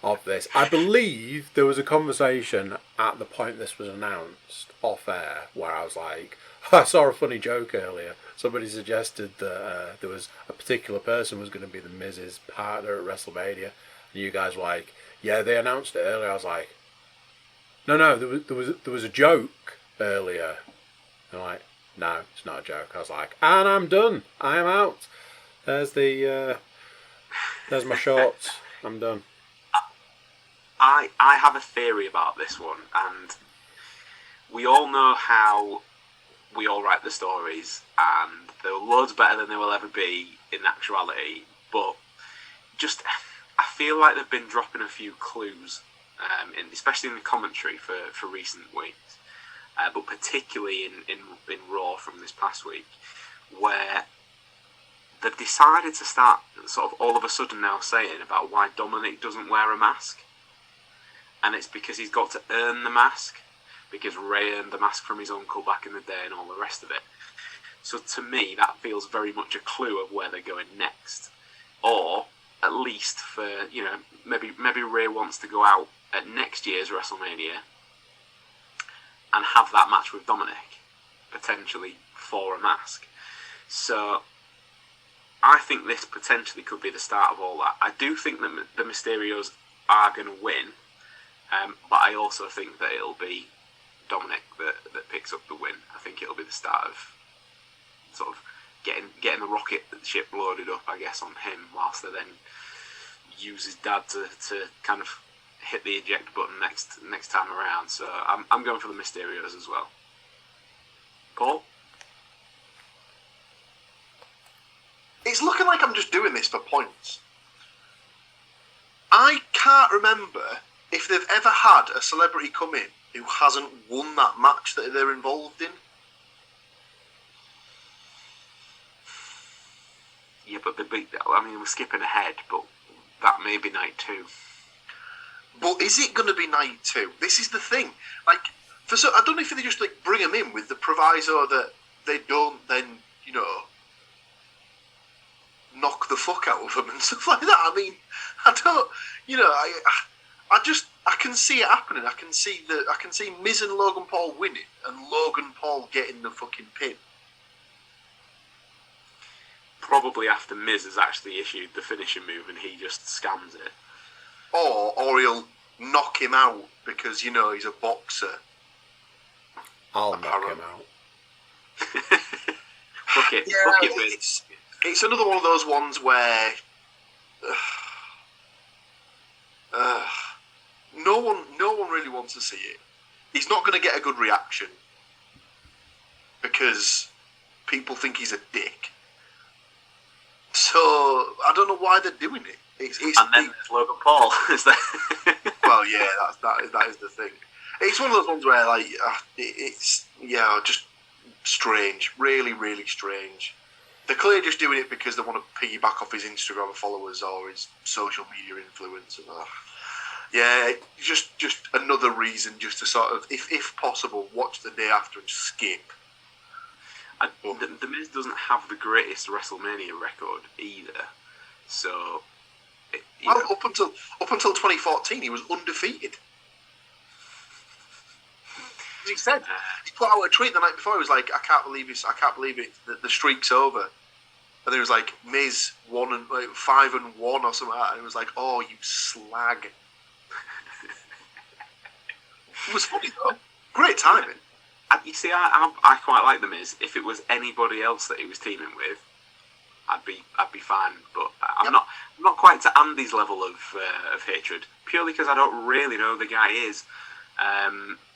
of this. I believe there was a conversation at the point this was announced off air where I was like, I saw a funny joke earlier. Somebody suggested that there was a particular person was going to be the Miz's partner at WrestleMania, and you guys were like, yeah, they announced it earlier. I was like, no, there was a joke earlier. And I'm like, no, it's not a joke. I was like, and I'm done. I am out. There's the There's my shorts. I'm done. I have a theory about this one, and we all know how we all write the stories, and they're loads better than they will ever be in actuality, but just I feel like they've been dropping a few clues, especially in the commentary for recent weeks, but particularly in Raw from this past week, where they've decided to start sort of all of a sudden now saying about why Dominic doesn't wear a mask. And it's because he's got to earn the mask, because Ray earned the mask from his uncle back in the day and all the rest of it. So to me, that feels very much a clue of where they're going next. Or, at least for, maybe Ray wants to go out at next year's WrestleMania and have that match with Dominic, potentially for a mask. So I think this potentially could be the start of all that. I do think that the Mysterios are going to win. But I also think that it'll be Dominic that picks up the win. I think it'll be the start of sort of getting the rocket ship loaded up, I guess, on him, whilst they then use his dad to kind of hit the eject button next time around. So I'm going for the Mysterios as well. Paul? It's looking like I'm just doing this for points. I can't remember if they've ever had a celebrity come in who hasn't won that match that they're involved in. Yeah, but we're skipping ahead, but that may be night 2. But is it going to be night 2? This is the thing. Like, I don't know if they just bring them in with the proviso that they don't then, knock the fuck out of them and stuff like that. I mean, I don't, I can see it happening. I can see Miz and Logan Paul winning and Logan Paul getting the fucking pin. Probably after Miz has actually issued the finishing move and he just scams it. Or he'll knock him out because, he's a boxer. I'll knock him out. Bucket Miz. It's another one of those ones where no one really wants to see it. He's not going to get a good reaction because people think he's a dick. So I don't know why they're doing it. And then there's Logan Paul. Well, yeah, that is the thing. It's one of those ones where it's just strange, really, really strange. They're clearly just doing it because they want to piggyback off his Instagram followers or his social media influence. And, just another reason just to sort of, if possible, watch the day after and skip. The Miz doesn't have the greatest WrestleMania record either, so. Up until 2014, he was undefeated. As he said, he put out a tweet the night before. He was like, "I can't believe it. The streak's over." And there was like Miz 5-1 or something like that. And it was like, "Oh, you slag." It was funny though. Great timing. You see, I quite like the Miz. If it was anybody else that he was teaming with, I'd be fine. But I'm not quite to Andy's level of hatred, purely because I don't really know who the guy is.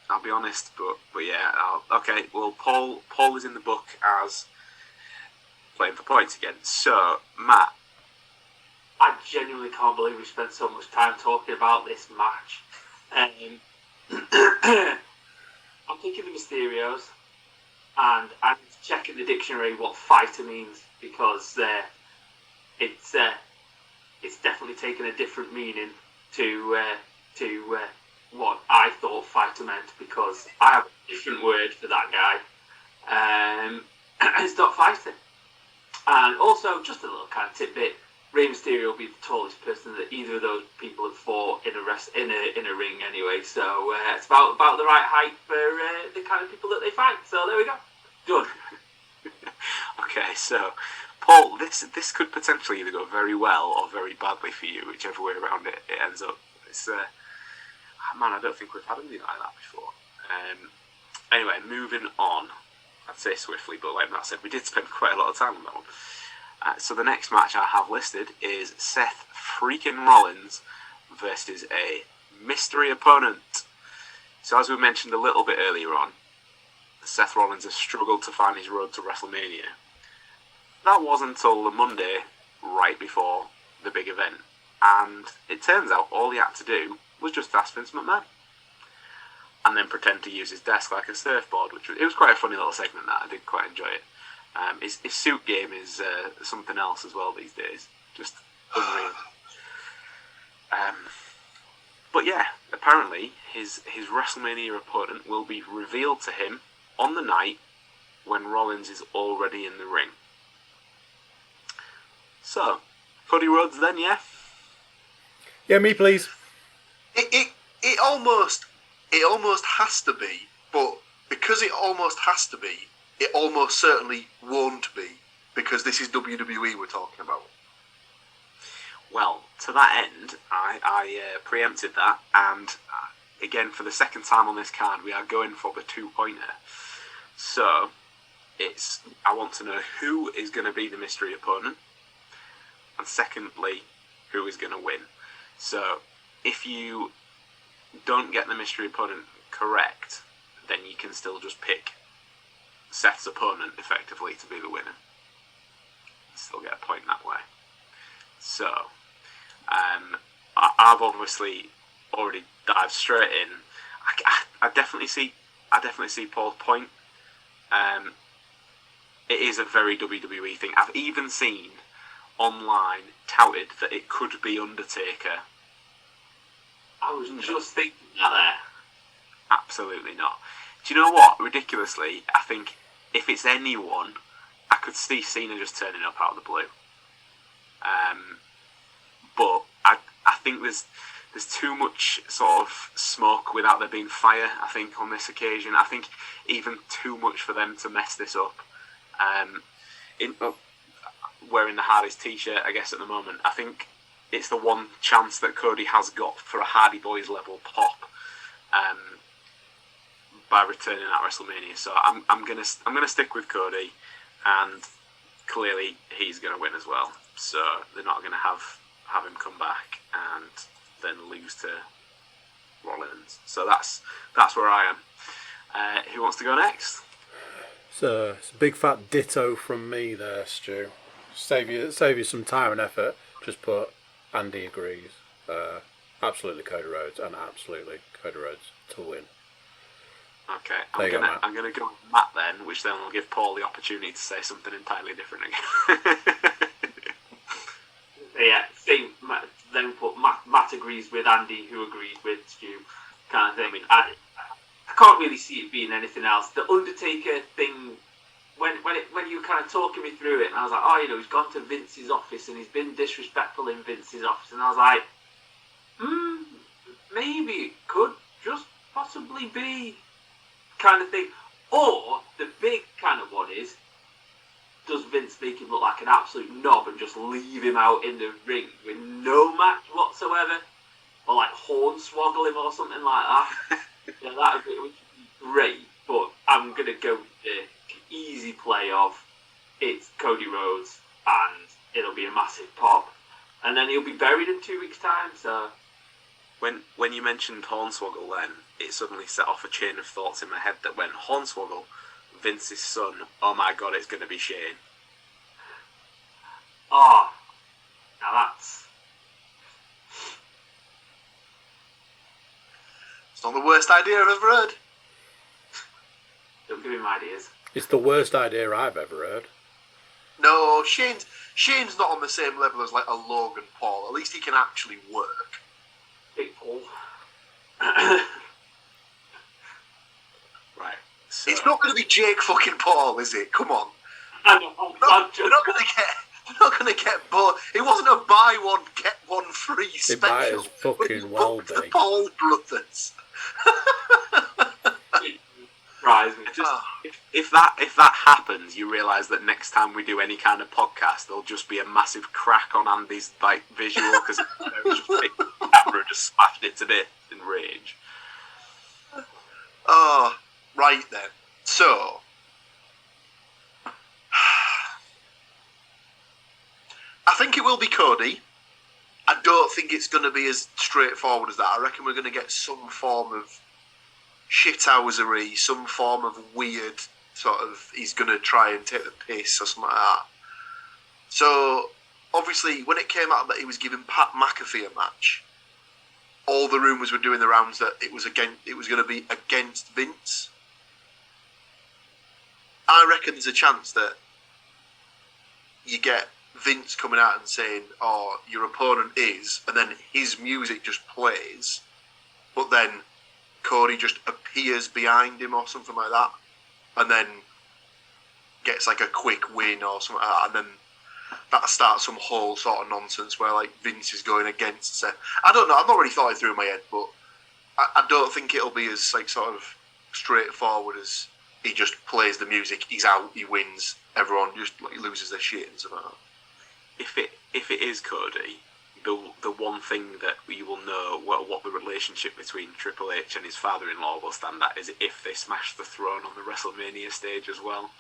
I'll be honest, but yeah. Okay, well, Paul is in the book as playing for points again. So, Matt. I genuinely can't believe we spent so much time talking about this match. I'm thinking the Mysterios, and I'm checking the dictionary what fighter means because it's definitely taken a different meaning to what I thought fighter meant because I have a different word for that guy. It's not fighting. And also, just a little kind of tidbit. Rey Mysterio will be the tallest person that either of those people have fought in a ring anyway. So it's about the right height for the kind of people that they fight. So there we go. Done. Okay, so Paul, this could potentially either go very well or very badly for you, whichever way around it ends up. It's man, I don't think we've had anything like that before. Anyway, moving on. I'd say swiftly, but like Matt said, we did spend quite a lot of time on that one. So the next match I have listed is Seth freaking Rollins versus a mystery opponent. So as we mentioned a little bit earlier on, Seth Rollins has struggled to find his road to WrestleMania. That wasn't until the Monday right before the big event. And it turns out all he had to do was just ask Vince McMahon. And then pretend to use his desk like a surfboard, it was quite a funny little segment that I did quite enjoy it. His suit game is something else as well these days. Just unreal. But yeah, apparently his WrestleMania opponent will be revealed to him on the night when Rollins is already in the ring. So, Cody Rhodes then, yeah? Yeah, me please. It almost has to be, but because it almost has to be, it almost certainly won't be, because this is WWE we're talking about. Well, to that end, I preempted that, and again, for the second time on this card, we are going for the 2-pointer. So, I want to know who is going to be the mystery opponent, and secondly, who is going to win. So, if you don't get the mystery opponent correct, then you can still just pick Seth's opponent effectively to be the winner. Still get a point that way. So, I've obviously already dived straight in. I definitely see Paul's point. It is a very WWE thing. I've even seen online touted that it could be Undertaker. I was just thinking that there. Absolutely not. Do you know what? Ridiculously, I think if it's anyone, I could see Cena just turning up out of the blue. But I think there's too much sort of smoke without there being fire, I think, on this occasion. I think even too much for them to mess this up. Wearing the Hardys t-shirt, I guess, at the moment, I think it's the one chance that Cody has got for a Hardy Boys level pop by returning at WrestleMania. So I'm gonna stick with Cody, and clearly he's gonna win as well. So they're not gonna have him come back and then lose to Rollins. So that's where I am. Who wants to go next? So it's a big fat ditto from me there, Stu. Save you some time and effort. Just put Andy agrees. Absolutely Cody Rhodes, and absolutely Cody Rhodes to win. Okay, I'm gonna go with Matt then, which then will give Paul the opportunity to say something entirely different again. Yeah, same. Then put Matt agrees with Andy, who agrees with Stu, kind of thing. I can't really see it being anything else. The Undertaker thing, when you were kind of talking me through it, and I was like, he's gone to Vince's office and he's been disrespectful in Vince's office, and I was like, maybe it could just possibly be kind of thing. Or the big kind of one is, does Vince make him look like an absolute knob and just leave him out in the ring with no match whatsoever? Or like hornswoggle him or something like that? Yeah, that would be great, but I'm going to go with the easy play of it's Cody Rhodes and it'll be a massive pop. And then he'll be buried in 2 weeks' time, so... When you mentioned Hornswoggle then, it suddenly set off a chain of thoughts in my head that when Hornswoggle, Vince's son, oh my god, it's going to be Shane. Oh, now that's... It's not the worst idea I've ever heard. Don't give him ideas. It's the worst idea I've ever heard. No, Shane's not on the same level as like a Logan Paul. At least he can actually work. Big Paul. Right. So, It's not going to be Jake fucking Paul, is it? Come on. I know, We're not going to get both. It wasn't a buy one get one free special. It might as fucking well be. The Paul brothers. Surprise me. just if that happens, you realise that next time we do any kind of podcast, there'll just be a massive crack on Andy's like visual because just picked the camera and just smashed it to bits in rage. Oh, right then. So, Cody. I don't think it's going to be as straightforward as that. I reckon we're going to get some form of shithousery, some form of weird sort of, he's going to try and take the piss or something like that. So, obviously, when it came out that he was giving Pat McAfee a match, all the rumours were doing the rounds that it was going to be against Vince. I reckon there's a chance that you get Vince coming out and saying, "Oh, your opponent is," and then his music just plays, but then Cody just appears behind him or something like that, and then gets like a quick win or something like that, and then that starts some whole sort of nonsense where like Vince is going against Seth. I don't know. I've not really thought it through in my head, but I don't think it'll be as like sort of straightforward as he just plays the music, he's out, he wins, everyone just like loses their shit and stuff like that. If it is Cody, the one thing that you will know what the relationship between Triple H and his father-in-law will stand at is if they smash the throne on the WrestleMania stage as well.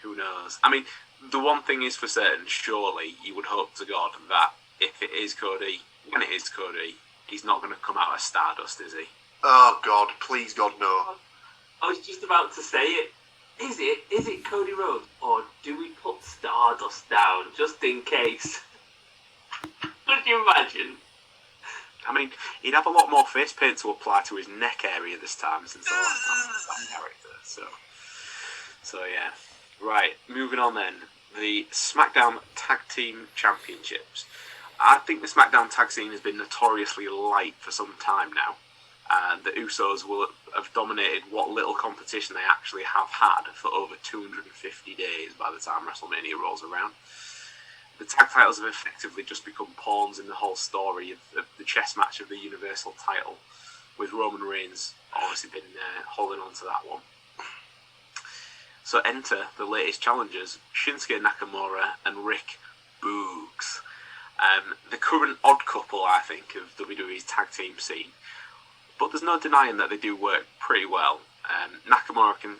Who knows? I mean, the one thing is for certain, surely you would hope to God that if it is Cody, when it is Cody, he's not going to come out as Stardust, is he? Oh God, please God, no. I was just about to say it. Is it Cody Rhodes, or do we put Stardust down just in case? Could you imagine? I mean, he'd have a lot more face paint to apply to his neck area this time since the last time he was that character. So yeah. Right, moving on then. The SmackDown Tag Team Championships. I think the SmackDown tag scene has been notoriously light for some time now. And the Usos will have dominated what little competition they actually have had for over 250 days by the time WrestleMania rolls around. The tag titles have effectively just become pawns in the whole story of the chess match of the Universal title, with Roman Reigns obviously been holding on to that one. So enter the latest challengers, Shinsuke Nakamura and Rick Boogs. The current odd couple, I think, of WWE's tag team scene. But there's no denying that they do work pretty well. Nakamura can,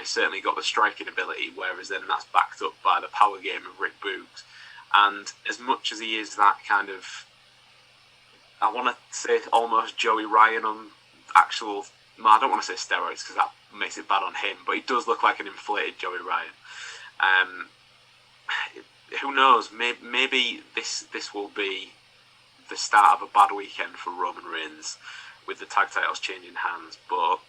certainly got the striking ability, whereas then that's backed up by the power game of Rick Boogs. And as much as he is that kind of, I want to say almost Joey Ryan on actual, I don't want to say steroids because that makes it bad on him, but he does look like an inflated Joey Ryan. Who knows? Maybe this will be the start of a bad weekend for Roman Reigns, with the tag titles changing hands, but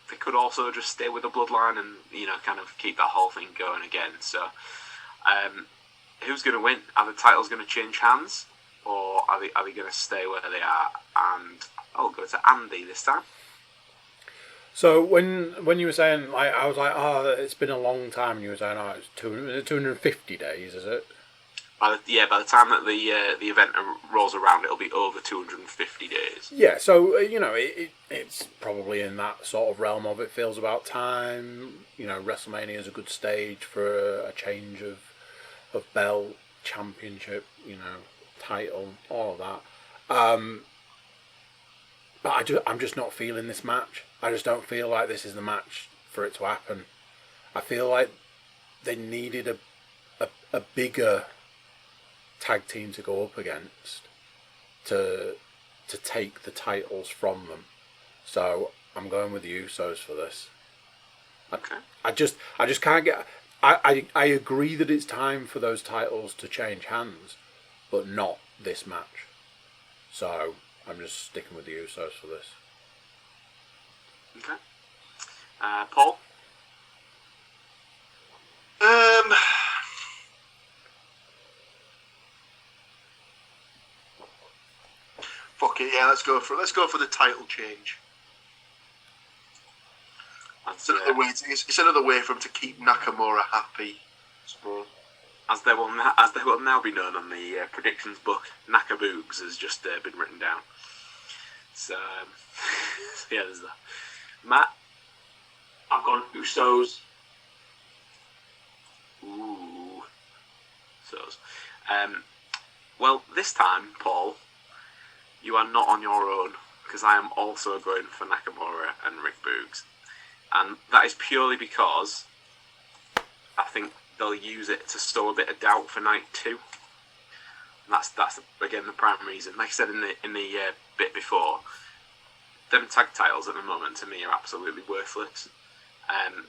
they could also just stay with the bloodline and kind of keep that whole thing going again. So who's going to win? Are the titles going to change hands, or are they going to stay where they are? And I'll go to Andy this time. So when you were saying, like, I was like, oh, it's been a long time, and you were saying, oh, it's 250 days, is it? By the time that the event rolls around, it'll be over 250 days. Yeah, so it's probably in that sort of realm of it feels about time. WrestleMania is a good stage for a change of belt, championship, title, all of that. But I'm just not feeling this match. I just don't feel like this is the match for it to happen. I feel like they needed a bigger tag team to go up against to take the titles from them. So I'm going with the Usos for this. Okay. I just can't get. I agree that it's time for those titles to change hands, but not this match. So I'm just sticking with the Usos for this. Okay. Paul? Fuck it, yeah, let's go for the title change. It's another way for him to keep Nakamura happy, I suppose. As there will now be known on the predictions book, Nakaboogs has just been written down. So yeah, there's that. Matt? I've gone Usos. Ooh. Usos. Well, this time, Paul, you are not on your own, because I am also going for Nakamura and Rick Boogs. And that is purely because I think they'll use it to sow a bit of doubt for night 2. And that's again the prime reason. Like I said in the bit before, them tag titles at the moment to me are absolutely worthless.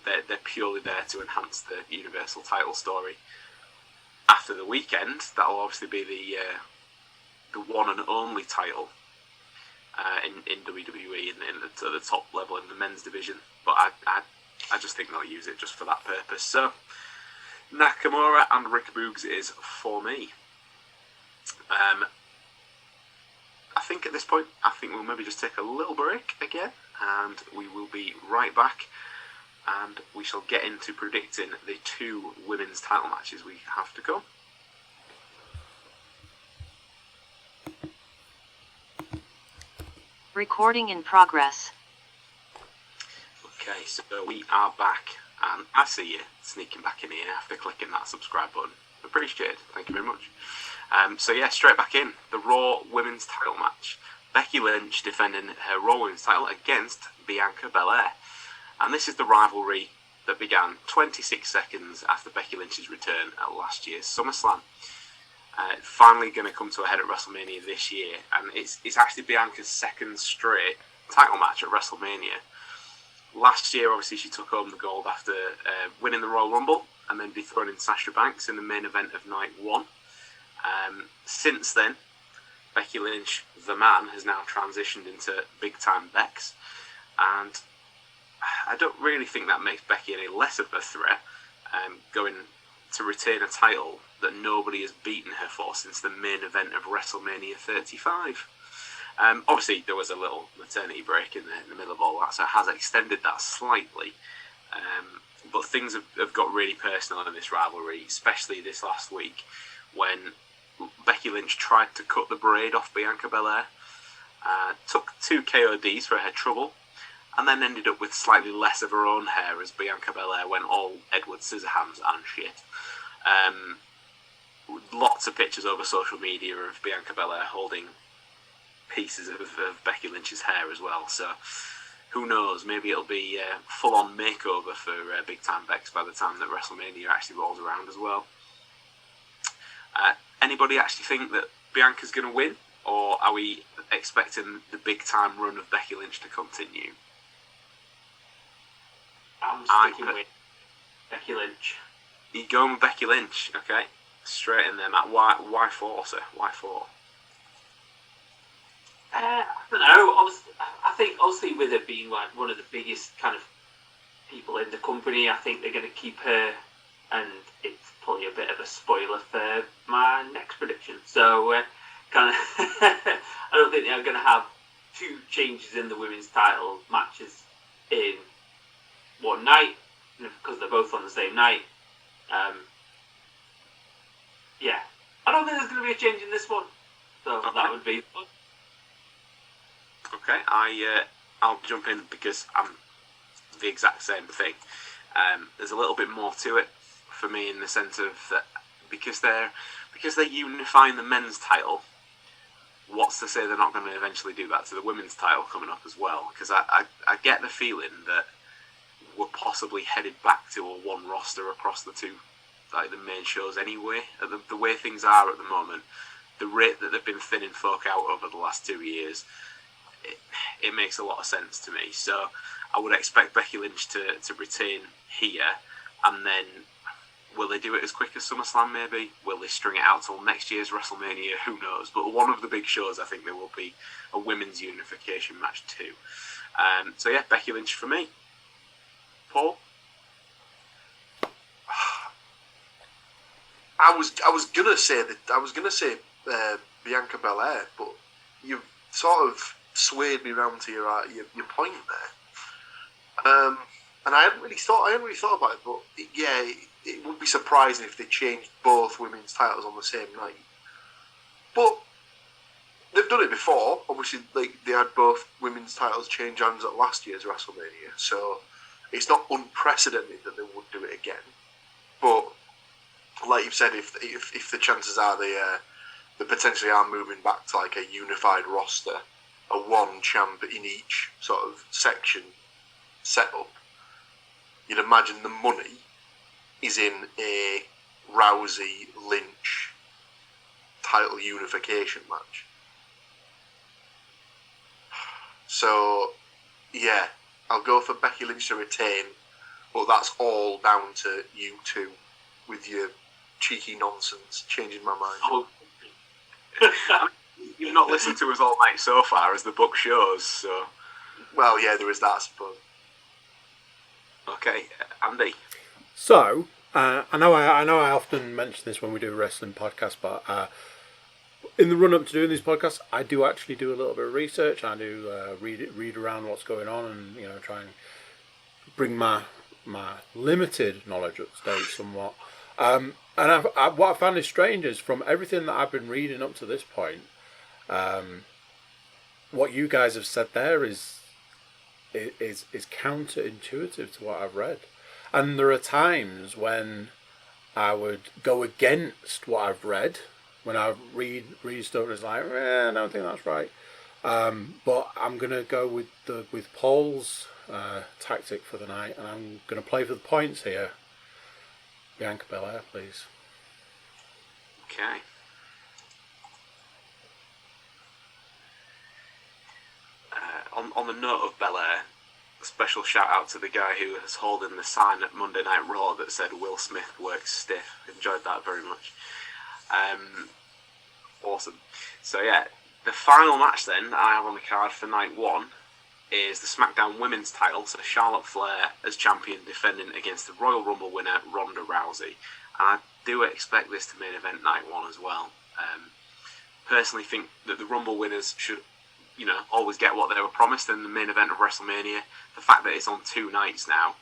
They're purely there to enhance the Universal title story. After the weekend, that'll obviously be the one and only title in WWE and at the top level in the men's division. But I just think they'll use it just for that purpose. So Nakamura and Rick Boogs is for me. I think at this point, we'll maybe just take a little break again, and we will be right back, and we shall get into predicting the 2 women's title matches we have to go. Recording in progress. Okay, so we are back, and I see you sneaking back in here after clicking that subscribe button. Appreciate it, thank you very much. So yeah, straight back in. The Raw Women's title match. Becky Lynch defending her Raw Women's title against Bianca Belair. And this is the rivalry that began 26 seconds after Becky Lynch's return at last year's SummerSlam. Finally going to come to a head at WrestleMania this year. And it's actually Bianca's second straight title match at WrestleMania. Last year, obviously, she took home the gold after winning the Royal Rumble and then dethroning Sasha Banks in the main event of night 1. Since then, Becky Lynch, the man, has now transitioned into big-time Bex, and I don't really think that makes Becky any less of a threat, going to retain a title that nobody has beaten her for since the main event of WrestleMania 35. Obviously, there was a little maternity break in the middle of all that, so it has extended that slightly. But things have got really personal in this rivalry, especially this last week, when Becky Lynch tried to cut the braid off Bianca Belair, took 2 KODs for her trouble, and then ended up with slightly less of her own hair as Bianca Belair went all Edward Scissorhands and shit. Lots of pictures over social media of Bianca Belair holding pieces of Becky Lynch's hair as well, so who knows, maybe it'll be a full-on makeover for Big Time Bex by the time that WrestleMania actually rolls around as well. Anybody actually think that Bianca's going to win, or are we expecting the big-time run of Becky Lynch to continue? I'm sticking with Becky Lynch. You going with Becky Lynch, okay? Straight in there, Matt. Why 4, sir? Why 4? I don't know. I think obviously with her being like one of the biggest kind of people in the company, I think they're going to keep her, and it's probably a bit of a spoiler for my next prediction. So kind of, I don't think they're going to have 2 changes in the women's title matches in one night, because they're both on the same night. Yeah, I don't think there's going to be a change in this one. So okay. That would be fun. Okay, I'll jump in because I'm the exact same thing. There's a little bit more to it for me in the sense of that because they're unifying the men's title. What's to say they're not going to eventually do that to the women's title coming up as well? Because I get the feeling that we're possibly headed back to a one roster across the 2, like the main shows anyway. The way things are at the moment, the rate that they've been thinning folk out over the last 2 years, it makes a lot of sense to me. So I would expect Becky Lynch to retain here, and then will they do it as quick as SummerSlam maybe? Will they string it out till next year's WrestleMania? Who knows? But one of the big shows, I think there will be a women's unification match too. So yeah, Becky Lynch for me. Paul? I was gonna say Bianca Belair, but you've sort of swayed me round to your point there. And I hadn't really thought about it, but it would be surprising if they changed both women's titles on the same night. But they've done it before. Obviously, they had both women's titles change hands at last year's WrestleMania, so it's not unprecedented that they would do it again. But like you've said, if the chances are they potentially are moving back to like a unified roster, a one champ in each sort of section setup, you'd imagine the money is in a Rousey-Lynch title unification match. So, yeah, I'll go for Becky Lynch to retain, but that's all down to you two with your cheeky nonsense, changing my mind. Oh. You've not listened to us all night so far, as the book shows, so... Well, yeah, there is that, I suppose. Okay, Andy. So, I know I often mention this when we do a wrestling podcast, but in the run-up to doing these podcasts, I do actually do a little bit of research. I do read around what's going on and, try and bring my limited knowledge up to date somewhat. And what I found is strange is from everything that I've been reading up to this point, what you guys have said there is counterintuitive to what I've read. And there are times when I would go against what I've read. When I read stuff, it's like, I don't think that's right. But I'm gonna go with Paul's tactic for the night, and I'm gonna play for the points here. Bianca Belair, please. Okay. On the note of Belair, a special shout out to the guy who was holding the sign at Monday Night Raw that said Will Smith works stiff. Enjoyed that very much. Awesome. So yeah, the final match then I have on the card for night one is the SmackDown Women's title. So Charlotte Flair as champion defending against the Royal Rumble winner Ronda Rousey. And I do expect this to main event night one as well. Personally think that the Rumble winners should always get what they were promised in the main event of WrestleMania. The fact that it's on 2 nights now,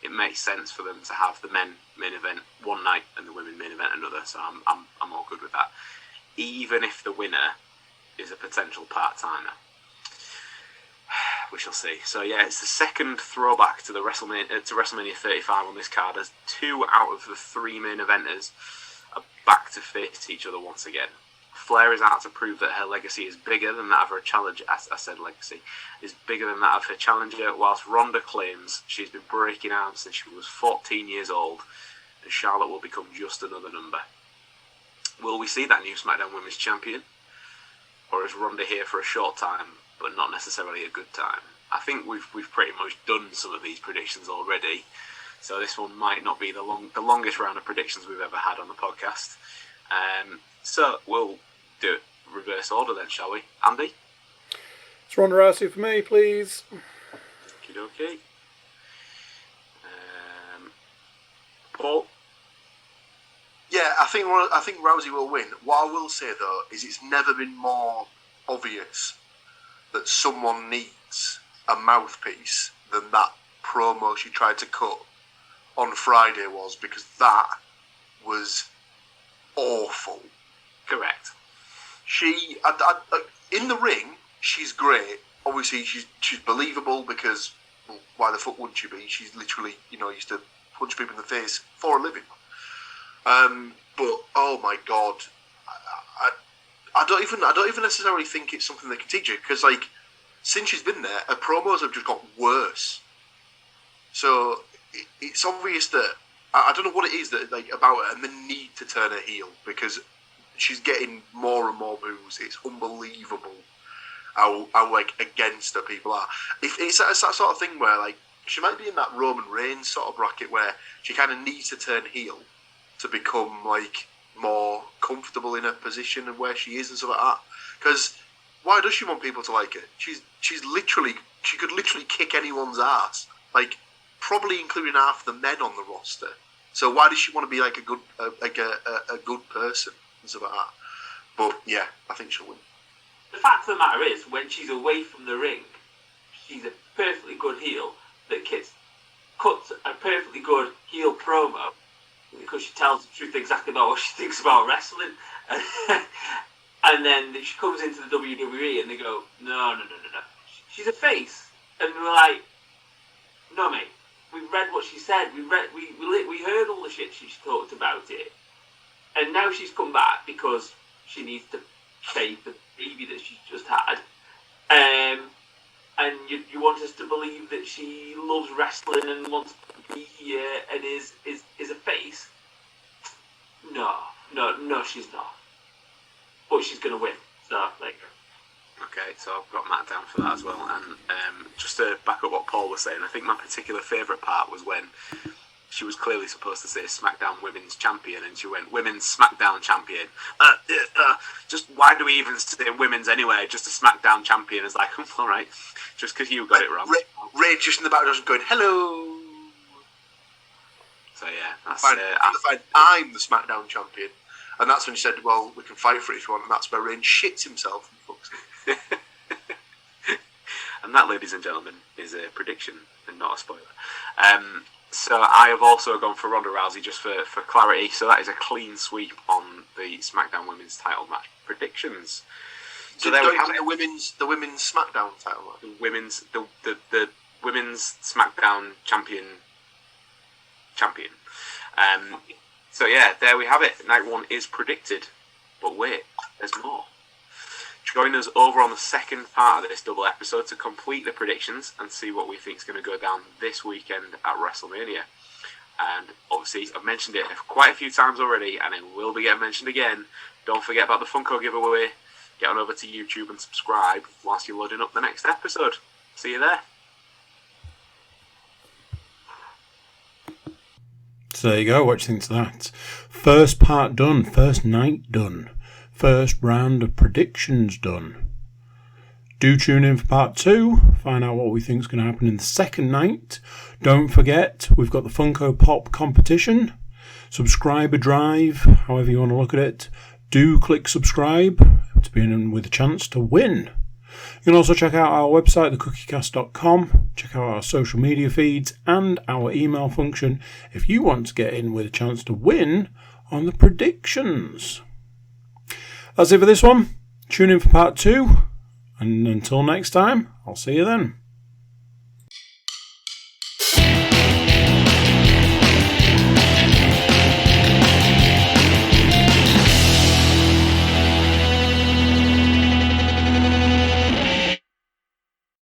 it makes sense for them to have the men main event one night and the women main event another. So I'm all good with that, even if the winner is a potential part-timer. We shall see. So yeah, it's the second throwback to the WrestleMania 35 on this card, as 2 out of the 3 main eventers are back to face each other once again. Flair is out to prove that her legacy is bigger than that of her challenger. I said legacy is bigger than that of her challenger, whilst Ronda claims she's been breaking arms since she was 14 years old, and Charlotte will become just another number. Will we see that new SmackDown Women's Champion? Or is Ronda here for a short time, but not necessarily a good time? I think we've pretty much done some of these predictions already, so this one might not be the longest round of predictions we've ever had on the podcast. So we'll do it reverse order then, shall we? Andy? It's Ronda Rousey for me, please. Okie dokie. Paul? Yeah, I think Rousey will win. What I will say though is it's never been more obvious that someone needs a mouthpiece than that promo she tried to cut on Friday was, because that was awful. Correct. She, in the ring, she's great. Obviously, she's believable because, well, why the fuck wouldn't she be? She's literally, used to punch people in the face for a living. But oh my god, I don't even necessarily think it's something they can teach her, because since she's been there, her promos have just got worse. So it's obvious that I don't know what it is that about her and the need to turn her heel, because she's getting more and more boos. It's unbelievable how against her people are. It's that sort of thing where she might be in that Roman Reigns sort of bracket where she kind of needs to turn heel to become more comfortable in her position and where she is and stuff like that. Because why does she want people to like her? She could literally kick anyone's ass, probably including half the men on the roster. So why does she want to be a good person and stuff like that? But yeah, I think she'll win. The fact of the matter is, when she's away from the ring, she's a perfectly good heel that cuts a perfectly good heel promo, because she tells the truth exactly about what she thinks about wrestling. And then she comes into the WWE and they go, no. She's a face. And we're like, no mate, we read what she said. We heard all the shit she talked about it. And now she's come back because she needs to save the baby that she's just had. And and you want us to believe that she loves wrestling and wants to be here and is a face. No, she's not. But she's going to win. So, there you go. Okay, so I've got Matt down for that as well. And just to back up what Paul was saying, I think my particular favourite part was when she was clearly supposed to say SmackDown Women's Champion, and she went Women's SmackDown Champion. Just why do we even say Women's anyway? Just a SmackDown Champion is like, all right, just because you got it wrong. Ray just in the background going, hello. So yeah, that's fine. I'm the SmackDown Champion, and that's when she said, well, we can fight for it if you want, and that's where Rain shits himself and fucks it. And that, ladies and gentlemen, is a prediction and not a spoiler. So I have also gone for Ronda Rousey just for clarity. So that is a clean sweep on the SmackDown Women's title match predictions. So there we have it. The women's SmackDown title match. The women's SmackDown champion. So yeah, there we have it. Night 1 is predicted, but wait, there's more. Join us over on the second part of this double episode to complete the predictions and see what we think is going to go down this weekend at WrestleMania. And obviously, I've mentioned it quite a few times already, and it will be getting mentioned again. Don't forget about the Funko giveaway. Get on over to YouTube and subscribe whilst you're loading up the next episode. See you there. So there you go, what do you think of that? First part done, first night done, first round of predictions done. Do tune in for part 2, find out what we think is going to happen in the second night. Don't forget, we've got the Funko Pop competition, subscriber drive, however you want to look at it. Do click subscribe to be in with a chance to win. You can also check out our website, thecookiecast.com, check out our social media feeds and our email function if you want to get in with a chance to win on the predictions. That's it for this one. Tune in for part 2, and until next time, I'll see you then.